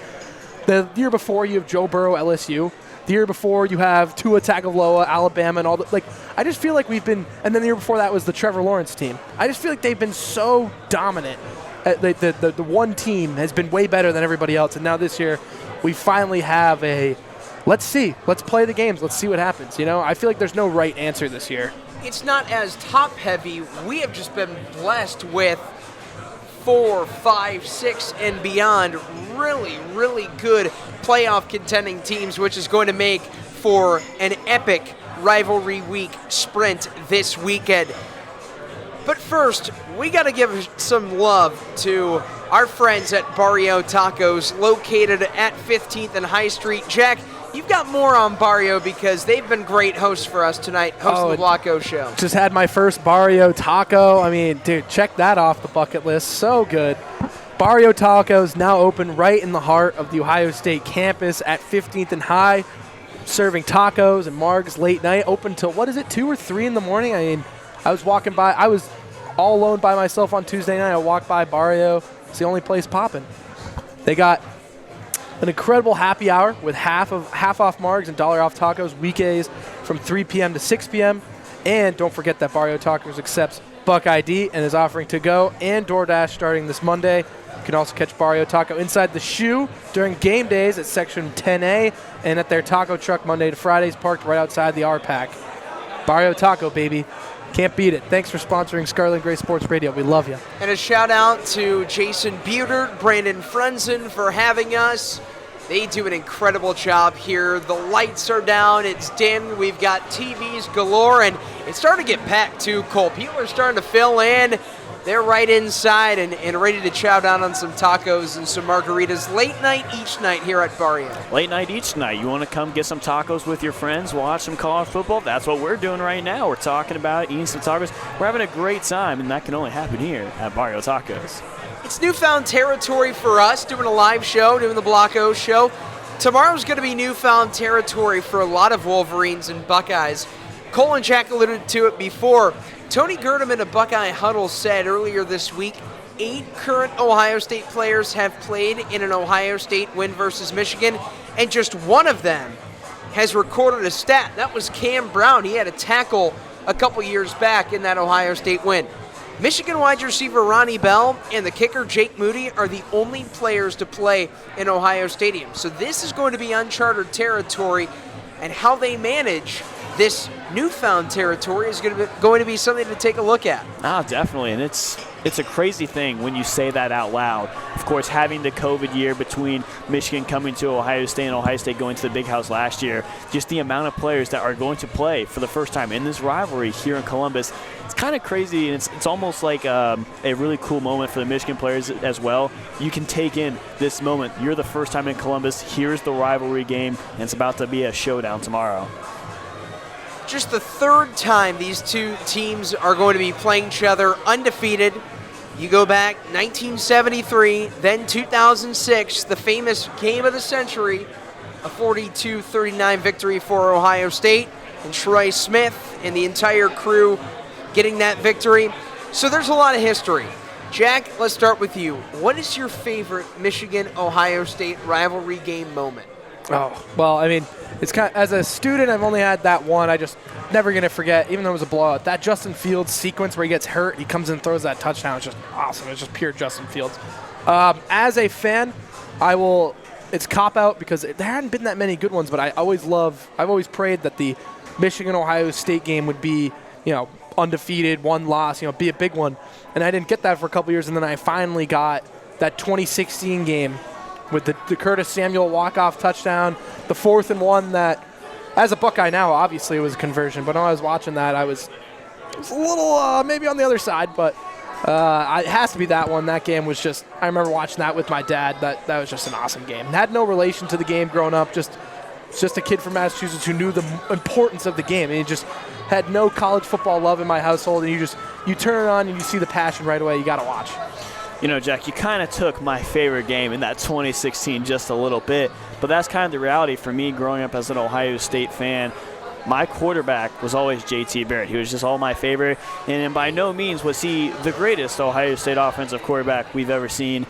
D: The year before, you have Joe Burrow, LSU. The year before, you have Tua Tagovailoa, Alabama, and all the I just feel like we've been. And then the year before that was the Trevor Lawrence team. I just feel like they've been so dominant. The one team has been way better than everybody else, and now this year, we finally have a. Let's see. Let's play the games. Let's see what happens. I feel like there's no right answer this year.
B: It's not as top-heavy. We have just been blessed with 4, 5, 6, and beyond really, really good playoff contending teams, which is going to make for an epic rivalry week sprint this weekend. But first, we got to give some love to our friends at Barrio Tacos, located at 15th and High Street. Jack, you've got more on Barrio because they've been great hosts for us tonight, hosting the Blocko Show.
D: Just had my first Barrio Taco. I mean, dude, check that off the bucket list. So good. Barrio Tacos now open right in the heart of the Ohio State campus at 15th and High, serving tacos and margs late night. Open till, 2 or 3 in the morning? I mean, I was walking by. I was all alone by myself on Tuesday night. I walked by Barrio. It's the only place popping. They got an incredible happy hour with half off margs and $1 off tacos weekdays from 3 p.m. to 6 p.m. And don't forget that Barrio Tacos accepts Buck ID and is offering to-go and DoorDash starting this Monday. You can also catch Barrio Taco inside the shoe during game days at Section 10A and at their taco truck Monday to Fridays parked right outside the R-Pack. Barrio Taco, baby. Can't beat it. Thanks for sponsoring Scarlet and Gray Sports Radio. We love you.
B: And a shout-out to Jason Butert, Brandon Frenzen for having us. They do an incredible job here. The lights are down. It's dim. We've got TVs galore, and it's starting to get packed too, Cole. People are starting to fill in. They're right inside and ready to chow down on some tacos and some margaritas late night each night here at Barrio.
C: Late night each night. You want to come get some tacos with your friends, watch some college football? That's what we're doing right now. We're talking about eating some tacos. We're having a great time, and that can only happen here at Barrio Tacos.
B: It's newfound territory for us, doing a live show, doing the Block O show. Tomorrow's going to be newfound territory for a lot of Wolverines and Buckeyes. Kole and Jack alluded to it before. Tony Gerdam in a Buckeye huddle said earlier this week 8 current Ohio State players have played in an Ohio State win versus Michigan, and just one of them has recorded a stat. That was Cam Brown. He had a tackle a couple years back in that Ohio State win. Michigan wide receiver Ronnie Bell and the kicker Jake Moody are the only players to play in Ohio Stadium. So this is going to be uncharted territory, and how they manage this newfound territory is going to be something to take a look at.
C: Definitely, and it's a crazy thing when you say that out loud. Of course, having the COVID year between Michigan coming to Ohio State and Ohio State going to the Big House last year, just the amount of players that are going to play for the first time in this rivalry here in Columbus, it's kind of crazy, and it's almost like a really cool moment for the Michigan players as well. You can take in this moment. You're the first time in Columbus. Here's the rivalry game, and it's about to be a showdown tomorrow.
B: Just the third time these two teams are going to be playing each other undefeated. You go back 1973, then 2006, the famous game of the century, a 42-39 victory for Ohio State, and Troy Smith and the entire crew getting that victory. So there's a lot of history. Jack, let's start with you. What is your favorite Michigan-Ohio State rivalry game moment?
D: Oh, well, I mean, it's kind of, as a student, I've only had that one. I just never going to forget, even though it was a blowout, that Justin Fields sequence where he gets hurt, he comes in and throws that touchdown. It's just awesome. It's just pure Justin Fields. As a fan, it's cop-out because there hadn't been that many good ones, but I've always prayed that the Michigan-Ohio State game would be, undefeated, one loss, be a big one. And I didn't get that for a couple years, and then I finally got that 2016 game with the Curtis Samuel walk-off touchdown, the 4th and 1 that, as a Buckeye now, obviously it was a conversion. But when I was watching that, I was a little maybe on the other side. But it has to be that one. That game was just, I remember watching that with my dad. That was just an awesome game. Had no relation to the game growing up, just a kid from Massachusetts who knew the importance of the game. And he just had no college football love in my household. And you turn it on and you see the passion right away. You got to watch.
C: Jack, you kind of took my favorite game in that 2016 just a little bit, but that's kind of the reality for me growing up as an Ohio State fan. My quarterback was always J.T. Barrett. He was just all my favorite, and by no means was he the greatest Ohio State offensive quarterback we've ever seen.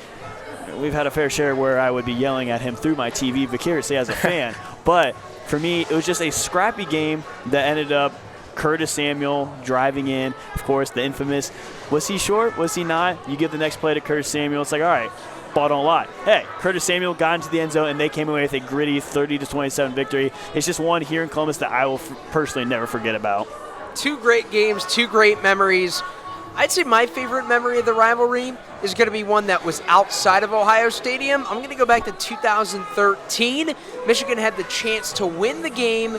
C: We've had a fair share where I would be yelling at him through my TV vicariously as a fan, but for me, it was just a scrappy game that ended up Curtis Samuel driving in, of course, the infamous, was he short? Was he not? You give the next play to Curtis Samuel. It's like, all right, ball don't lie. Hey, Curtis Samuel got into the end zone, and they came away with a gritty 30-27 victory. It's just one here in Columbus that I will personally never forget about.
B: 2 great games, 2 great memories. I'd say my favorite memory of the rivalry is going to be one that was outside of Ohio Stadium. I'm going to go back to 2013. Michigan had the chance to win the game,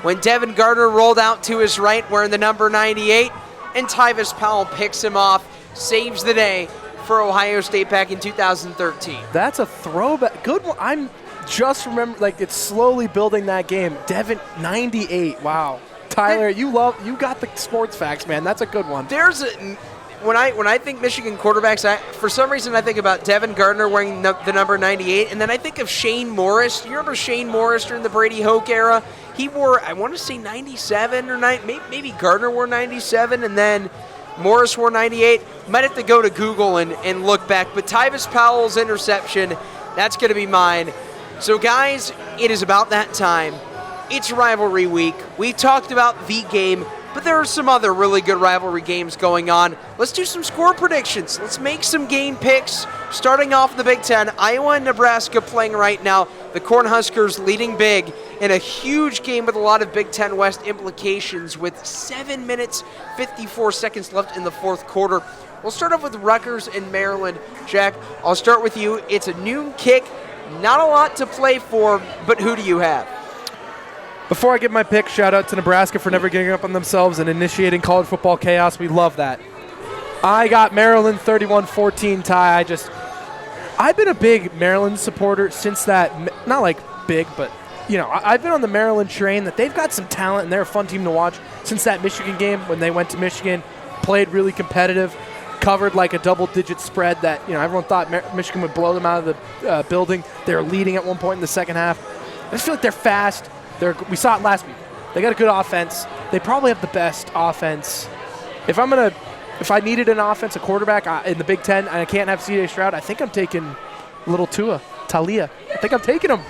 B: when Devin Gardner rolled out to his right wearing the number 98, and Tyvis Powell picks him off, saves the day for Ohio State back in 2013.
D: That's a throwback. Good one. I'm just remember, it's slowly building that game. Devin, 98. Wow. Tyler, you got the sports facts, man. That's a good one.
B: When I think Michigan quarterbacks, for some reason I think about Devin Gardner wearing the number 98, and then I think of Shane Morris. You remember Shane Morris during the Brady Hoke era? He wore, I want to say 97 or maybe Gardner wore 97, and then Morris wore 98. Might have to go to Google and look back. But Tyvis Powell's interception, that's going to be mine. So, guys, it is about that time. It's rivalry week. We talked about the game, but there are some other really good rivalry games going on. Let's do some score predictions. Let's make some game picks. Starting off in the Big Ten, Iowa and Nebraska playing right now. The Cornhuskers leading big in a huge game with a lot of Big Ten West implications with 7 minutes, 54 seconds left in the 4th quarter. We'll start off with Rutgers and Maryland. Jack, I'll start with you. It's a noon kick. Not a lot to play for, but who do you have?
D: Before I give my pick, shout out to Nebraska for never giving up on themselves and initiating college football chaos. We love that. I got Maryland 31-14 tie. I've been a big Maryland supporter since that, not like big, but I've been on the Maryland train that they've got some talent and they're a fun team to watch since that Michigan game when they went to Michigan, played really competitive, covered like a double-digit spread that everyone thought Michigan would blow them out of the building. They were leading at one point in the second half. I just feel like they're fast. We saw it last week. They got a good offense. They probably have the best offense. If I needed an offense, a quarterback in the Big Ten, and I can't have C.J. Stroud, I think I'm taking little Talia. I think I'm taking him.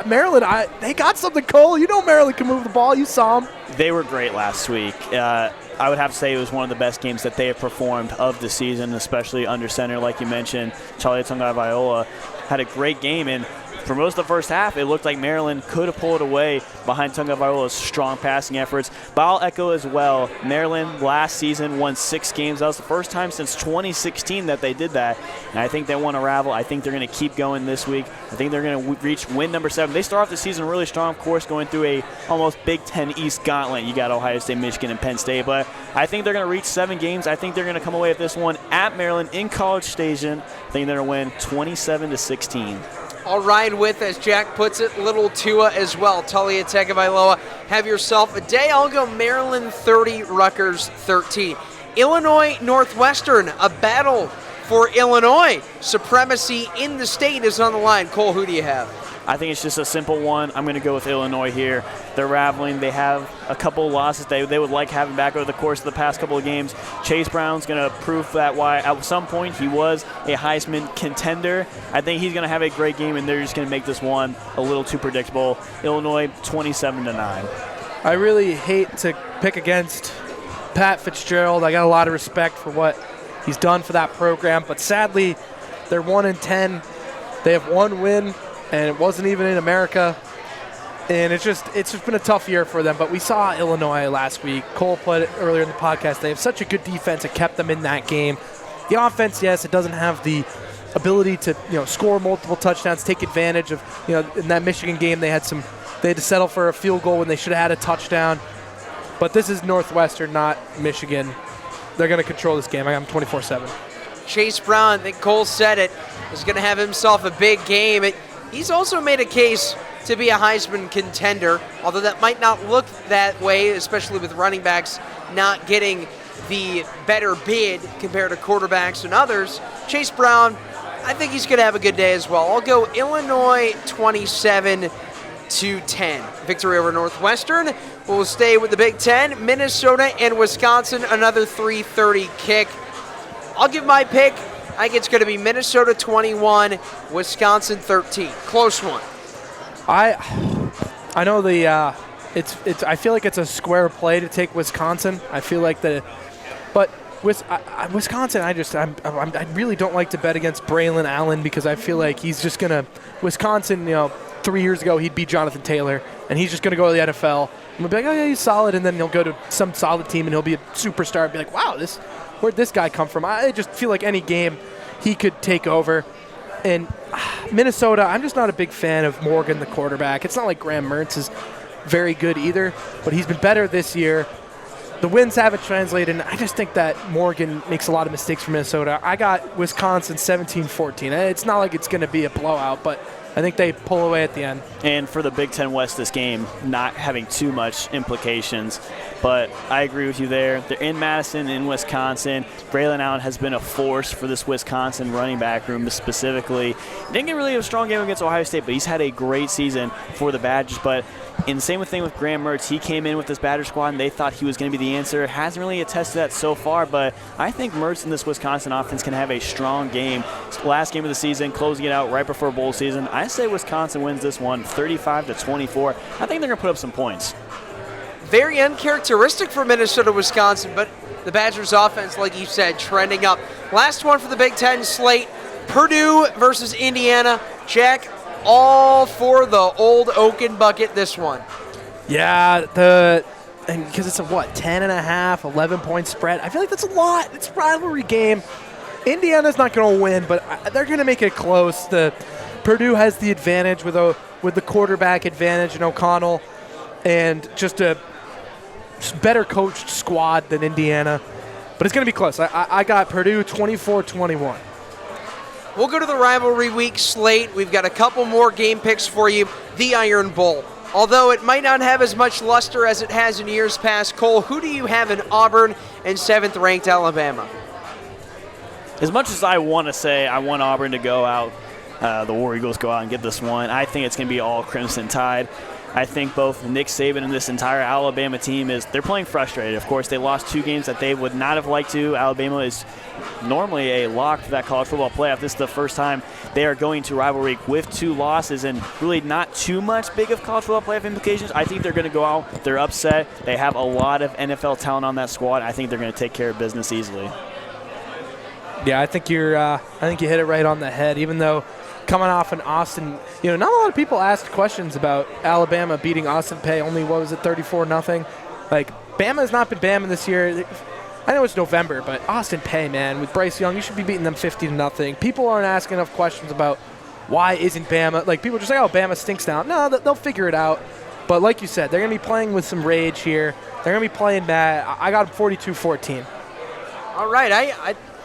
D: Maryland, they got something, Cole. Maryland can move the ball. You saw them.
C: They were great last week. I would have to say it was one of the best games that they have performed of the season, especially under center, like you mentioned. Charlie Tagovailoa had a great game, and for most of the first half, it looked like Maryland could have pulled away behind Tagovailoa's strong passing efforts. But I'll echo as well, Maryland last season won 6 games. That was the first time since 2016 that they did that. And I think they want to ravel. I think they're going to keep going this week. I think they're going to reach win number 7. They start off the season really strong, of course, going through a almost Big Ten East gauntlet. You got Ohio State, Michigan, and Penn State. But I think they're going to reach 7 games. I think they're going to come away with this one at Maryland in College Station. I think they're going to win 27-16.
B: I'll ride with, as Jack puts it, little Tua as well. Talia Tagovailoa, have yourself a day. I'll go Maryland 30, Rutgers 13. Illinois Northwestern, a battle for Illinois. Supremacy in the state is on the line. Cole, who do you have?
C: I think it's just a simple one. I'm going to go with Illinois here. They're raveling. They have a couple of losses they would like having back over the course of the past couple of games. Chase Brown's going to prove that why at some point he was a Heisman contender. I think he's going to have a great game, and they're just going to make this one a little too predictable. Illinois 27-9.
D: I really hate to pick against Pat Fitzgerald. I got a lot of respect for what he's done for that program, but sadly, they're 1-10. They have one win, and it wasn't even in America. And it's just been a tough year for them. But we saw Illinois last week. Cole put it earlier in the podcast. They have such a good defense. It kept them in that game. The offense, yes, it doesn't have the ability to score multiple touchdowns, take advantage of in that Michigan game they had to settle for a field goal when they should have had a touchdown. But this is Northwestern, not Michigan. They're going to control this game. I got them 24-7.
B: Chase Brown, I think Cole said it, is going to have himself a big game. He's also made a case to be a Heisman contender, although that might not look that way, especially with running backs not getting the better bid compared to quarterbacks and others. Chase Brown, I think he's going to have a good day as well. I'll go Illinois 27-10. Victory over Northwestern. We'll stay with the Big Ten. Minnesota and Wisconsin, another 3:30 kick. I'll give my pick. I think it's going to be Minnesota 21, Wisconsin 13. Close one.
D: I know I feel like it's a square play to take Wisconsin. I feel like but Wisconsin, I really don't like to bet against Braylon Allen because I feel like he's just gonna Wisconsin. 3 years ago he'd beat Jonathan Taylor, and he's just gonna go to the NFL. And we'll be like, oh yeah, he's solid, and then he'll go to some solid team and he'll be a superstar and be like, wow, where'd this guy come from? I just feel like any game he could take over. And Minnesota, I'm just not a big fan of Morgan, the quarterback. It's not like Graham Mertz is very good either, but he's been better this year. The wins haven't translated, and I just think that Morgan makes a lot of mistakes for Minnesota. I got Wisconsin 17-14. It's not like it's going to be a blowout, but I think they pull away at the end.
C: And for the Big Ten West, this game not having too much implications. But I agree with you there. They're in Madison, in Wisconsin. Braylon Allen has been a force for this Wisconsin running back room specifically. Didn't get really a strong game against Ohio State, but he's had a great season for the Badgers. But in the same thing with Graham Mertz, he came in with this Badger squad, and they thought he was going to be the answer. Hasn't really attested to that so far, but I think Mertz and this Wisconsin offense can have a strong game. It's the last game of the season, closing it out right before bowl season. I say Wisconsin wins this one 35-24. I think they're going to put up some points.
B: Very uncharacteristic for Minnesota, Wisconsin, but the Badgers offense, like you said, trending up. Last one for the Big Ten slate, Purdue versus Indiana. Jack, all for the old Oaken bucket this one.
D: Yeah, and because it's a 10.5, 11-point spread. I feel like that's a lot. It's a rivalry game. Indiana's not going to win, but they're going to make it close. Purdue has the advantage with the quarterback advantage in O'Connell, and just a better coached squad than Indiana. But it's going to be close. I got Purdue 24-21.
B: We'll go to the rivalry week slate. We've got a couple more game picks for you. The Iron Bowl. Although it might not have as much luster as it has in years past, Cole, who do you have in Auburn and 7th-ranked Alabama?
C: As much as I want to say I want Auburn to go out, the War Eagles go out and get this one, I think it's going to be all Crimson Tide. I think both Nick Saban and this entire Alabama team they're playing frustrated. Of course, they lost 2 games that they would not have liked to. Alabama is normally a lock for that college football playoff. This is the first time they are going to rivalry week with 2 losses and really not too much big of college football playoff implications. I think they're going to go out. They're upset. They have a lot of NFL talent on that squad. I think they're going to take care of business easily.
D: Yeah, I think you hit it right on the head. Even though coming off an Austin, not a lot of people asked questions about Alabama beating Austin Peay. Only, 34-0. Like, Bama has not been Bama this year. I know it's November, but Austin Peay, man, with Bryce Young, you should be beating them 50-0. People aren't asking enough questions about why isn't Bama. Like, people just say, oh, Bama stinks now. No, they'll figure it out. But like you said, they're going to be playing with some rage here. They're going to be playing mad. I got them 42-14.
B: All right,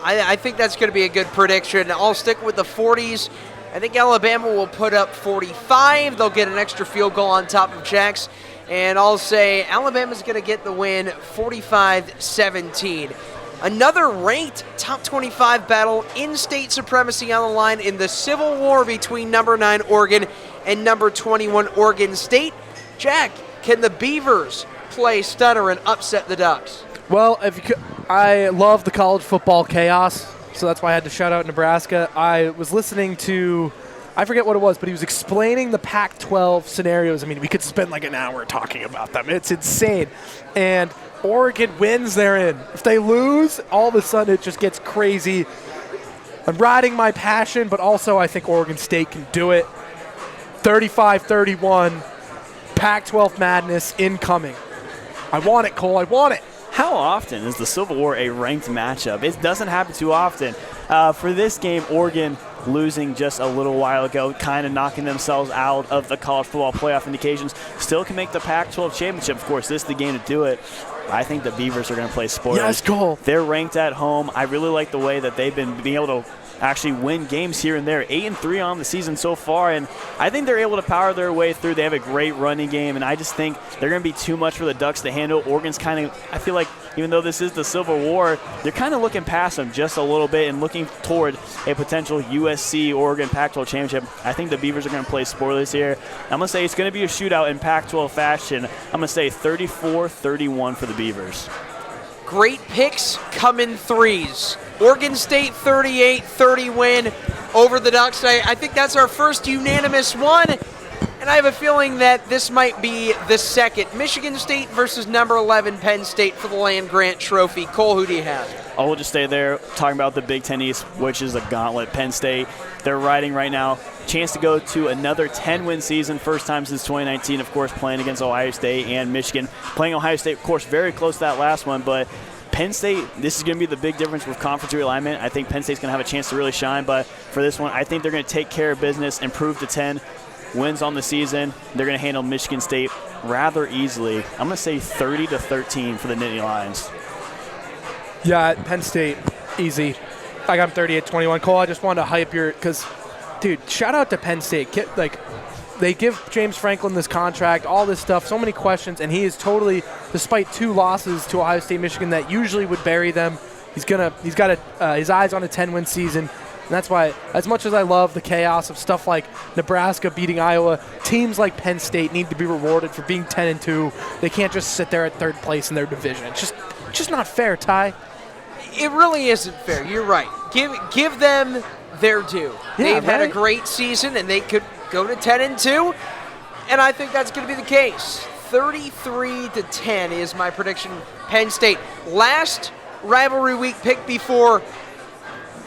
B: I think that's going to be a good prediction. I'll stick with the 40s. I think Alabama will put up 45. They'll get an extra field goal on top of Jack's. And I'll say Alabama's going to get the win 45-17. Another ranked top 25 battle, in-state supremacy on the line in the Civil War between number 9 Oregon and number 21 Oregon State. Jack, can the Beavers play stunner and upset the Ducks?
D: Well, I love the college football chaos. So that's why I had to shout out Nebraska. I was listening to, I forget what it was, but he was explaining the Pac-12 scenarios. I mean, we could spend like an hour talking about them. It's insane. And Oregon wins, they're in. If they lose, all of a sudden it just gets crazy. I'm riding my passion, but also I think Oregon State can do it. 35-31, Pac-12 madness incoming. I want it, Cole. I want it.
C: How often is the Civil War a ranked matchup? It doesn't happen too often. For this game, Oregon losing just a little while ago, kind of knocking themselves out of the college football playoff indications, still can make the Pac-12 championship. Of course, this is the game to do it. I think the Beavers are going to play spoilers.
D: Yes, Cole.
C: They're ranked at home. I really like the way that they've been being able to actually win games here and there. 8-3 on the season so far, and I think they're able to power their way through. They have a great running game, and I just think they're going to be too much for the Ducks to handle. Oregon's kind of, I feel like, even though this is the Civil War, they're kind of looking past them just a little bit and looking toward a potential USC-Oregon Pac-12 championship. I think the Beavers are going to play spoilers here. I'm going to say it's going to be a shootout in Pac-12 fashion. I'm going to say 34-31 for the Beavers.
B: Great picks come in threes. Oregon State 38-30 win over the Ducks. I think that's our first unanimous one. And I have a feeling that this might be the second. Michigan State versus number 11 Penn State for the land-grant trophy. Cole, who do you have?
C: I will just stay there talking about the Big Ten East, which is a gauntlet. Penn State, they're riding right now. Chance to go to another 10-win season, first time since 2019, of course, playing against Ohio State and Michigan. Playing Ohio State, of course, very close to that last one, but Penn State, this is going to be the big difference with conference realignment. I think Penn State's going to have a chance to really shine, but for this one, I think they're going to take care of business, improve to 10 wins on the season. They're going to handle Michigan State rather easily. I'm going to say 30-13 for the Nittany Lions.
D: Yeah, Penn State, easy. I got them 38-21. Cole, I just wanted to hype your, because, dude, shout out to Penn State. They give James Franklin this contract, all this stuff, so many questions, and he is totally, despite 2 losses to Ohio State, Michigan that usually would bury them, he's got his eyes on a 10-win season. And that's why, as much as I love the chaos of stuff like Nebraska beating Iowa, teams like Penn State need to be rewarded for being 10-2. They can't just sit there at 3rd place in their division. It's just not fair, Ty.
B: It really isn't fair. You're right. Give them their due.
D: Yeah,
B: They've had a
D: right?
B: great season, and they could go to 10-2, and I think that's going to be the case. 33-10 is my prediction. Penn State. Last rivalry week pick before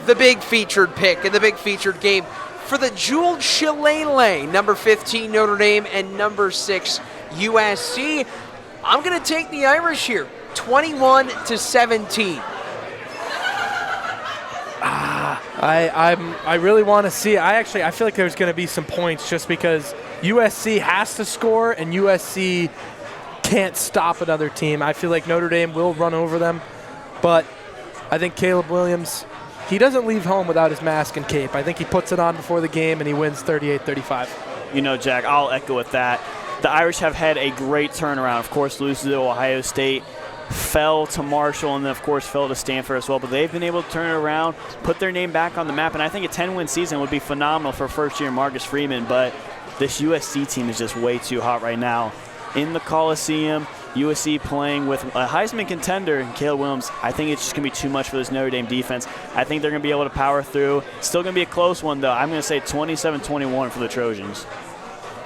B: the big featured pick and the big featured game for the jeweled shillelagh, number 15 Notre Dame and number 6 USC. I'm going to take the Irish here, 21-17.
D: I really want to see it. I feel like there's going to be some points just because USC has to score and USC can't stop another team. I feel like Notre Dame will run over them, but I think Caleb Williams, he doesn't leave home without his mask and cape. I think he puts it on before the game, and he wins 38-35.
C: Jack, I'll echo with that. The Irish have had a great turnaround. Of course, losing to Ohio State, fell to Marshall, and then, of course, fell to Stanford as well. But they've been able to turn it around, put their name back on the map, and I think a 10-win season would be phenomenal for first-year Marcus Freeman. But this USC team is just way too hot right now. In the Coliseum, USC playing with a Heisman contender, Caleb Williams. I think it's just going to be too much for this Notre Dame defense. I think they're going to be able to power through. Still going to be a close one, though. I'm going to say 27-21 for the Trojans.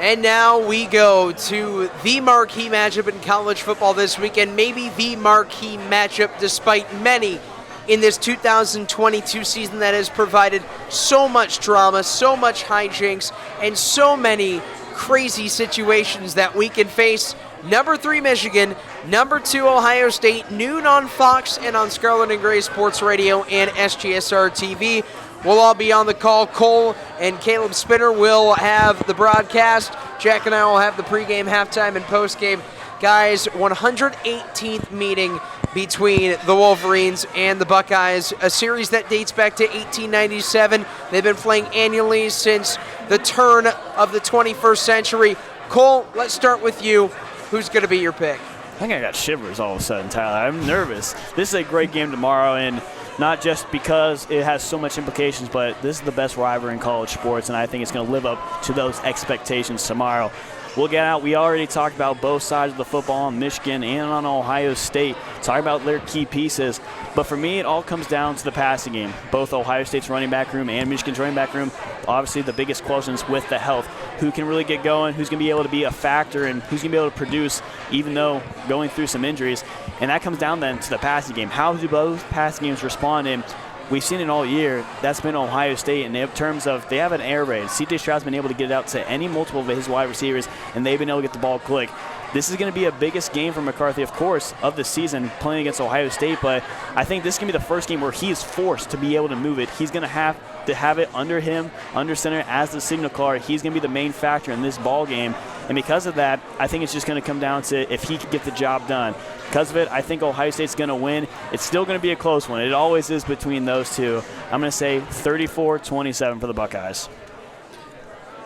B: And now we go to the marquee matchup in college football this weekend, maybe the marquee matchup despite many in this 2022 season that has provided so much drama, so much hijinks, and so many crazy situations that we can face. Number 3, Michigan. Number 2, Ohio State. Noon on Fox and on Scarlet and Gray Sports Radio and SGSR TV. We'll all be on the call. Kole and Caleb Spinner will have the broadcast. Jack and I will have the pregame, halftime, and postgame. Guys, 118th meeting between the Wolverines and the Buckeyes, a series that dates back to 1897. They've been playing annually since the turn of the 21st century. Kole, let's start with you. Who's going to be your pick?
C: I think I got shivers all of a sudden, Tyler. I'm nervous. This is a great game tomorrow, and not just because it has so much implications, but this is the best rivalry in college sports, and I think it's going to live up to those expectations tomorrow. We'll get out. We already talked about both sides of the football on Michigan and on Ohio State, talking about their key pieces. But for me, it all comes down to the passing game. Both Ohio State's running back room and Michigan's running back room, obviously the biggest questions with the health. Who can really get going, who's going to be able to be a factor, and who's going to be able to produce even though going through some injuries. And that comes down then to the passing game. How do both passing games respond? And we've seen it all year. That's been Ohio State in terms of they have an air raid. C.J. Stroud's been able to get it out to any multiple of his wide receivers, and they've been able to get the ball quick. This is going to be a biggest game for McCarthy, of course, of the season, playing against Ohio State, but I think this is going to be the first game where he is forced to be able to move it. He's going to have it under him, under center, as the signal caller. He's going to be the main factor in this ball game, and because of that, I think it's just going to come down to if he can get the job done. Because of it, I think Ohio State's going to win. It's still going to be a close one. It always is between those two. I'm going to say 34-27 for the Buckeyes.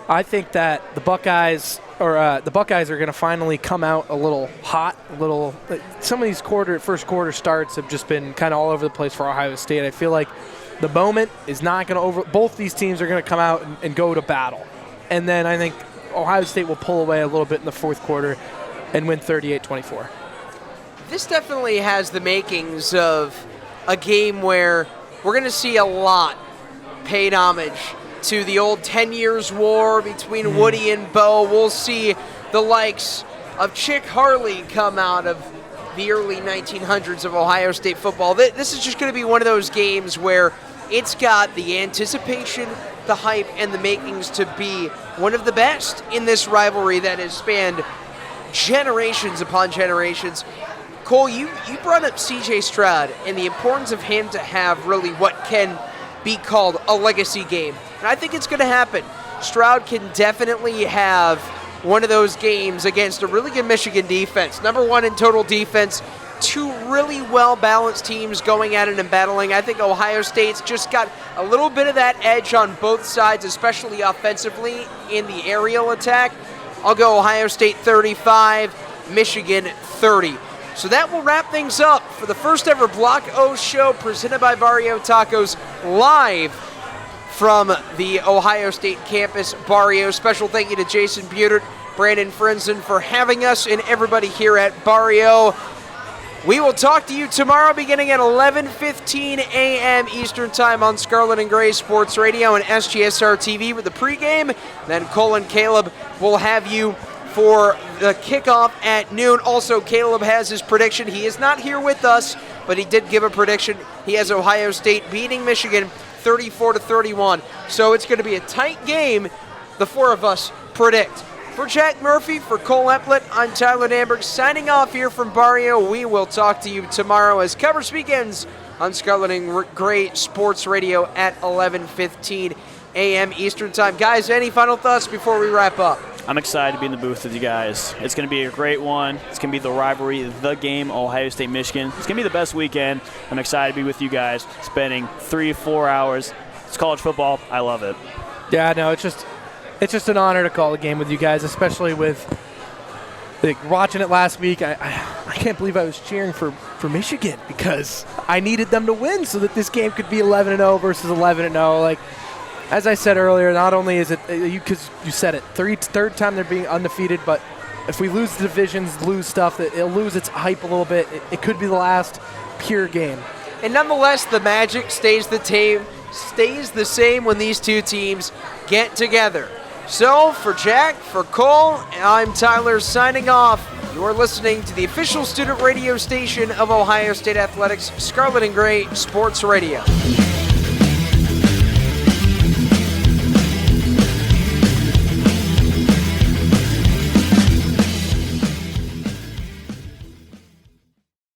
D: I think that the Buckeyes are going to finally come out a little hot. Some of these first quarter starts have just been kind of all over the place for Ohio State. I feel like the moment is not going to both these teams are going to come out and go to battle. And then I think Ohio State will pull away a little bit in the fourth quarter and win 38-24.
B: This definitely has the makings of a game where we're going to see a lot paid homage to the old 10 Years' War between Woody and Bo. We'll see the likes of Chick Harley come out of the early 1900s of Ohio State football. This is just going to be one of those games where it's got the anticipation, the hype, and the makings to be one of the best in this rivalry that has spanned generations upon generations. Kole, you brought up C.J. Stroud and the importance of him to have really what can be called a legacy game. And I think it's going to happen. Stroud can definitely have one of those games against a really good Michigan defense. Number 1 in total defense. 2 really well-balanced teams going at it and battling. I think Ohio State's just got a little bit of that edge on both sides, especially offensively in the aerial attack. I'll go Ohio State 35, Michigan 30. So that will wrap things up for the first ever Block O show presented by Barrio Tacos, live from the Ohio State campus, Barrio. Special thank you to Jason Butert, Brandon Frenzen for having us, and everybody here at Barrio. We will talk to you tomorrow beginning at 11:15 a.m. Eastern Time on Scarlet and Gray Sports Radio and SGSR TV with the pregame. Then Kole and Caleb will have you for the kickoff at noon. Also, Caleb has his prediction. He is not here with us, but he did give a prediction. He has Ohio State beating Michigan 34-31. So it's going to be a tight game, the four of us predict. For Jack Murphy, for Kole Emplit, I'm Tyler Danburg signing off here from Barrio. We will talk to you tomorrow as coverage begins on Scarlet and Gray Sports Radio at 11:15 a.m. Eastern Time. Guys, any final thoughts before we wrap up?
C: I'm excited to be in the booth with you guys. It's going to be a great one. It's going to be the rivalry, the game, Ohio State, Michigan. It's going to be the best weekend. I'm excited to be with you guys, spending 3-4 hours. It's college football. I love it.
D: Yeah, no, it's just an honor to call the game with you guys, especially with watching it last week. I can't believe I was cheering for Michigan because I needed them to win so that this game could be 11-0 versus 11-0. Like, as I said earlier, not only is it because you said it, third time they're being undefeated, but if we lose the divisions, lose stuff, it'll lose its hype a little bit. It could be the last pure game.
B: And nonetheless, the magic stays the same when these two teams get together. So, for Jack, for Kole, I'm Tyler signing off. You're listening to the official student radio station of Ohio State Athletics, Scarlet and Gray Sports Radio.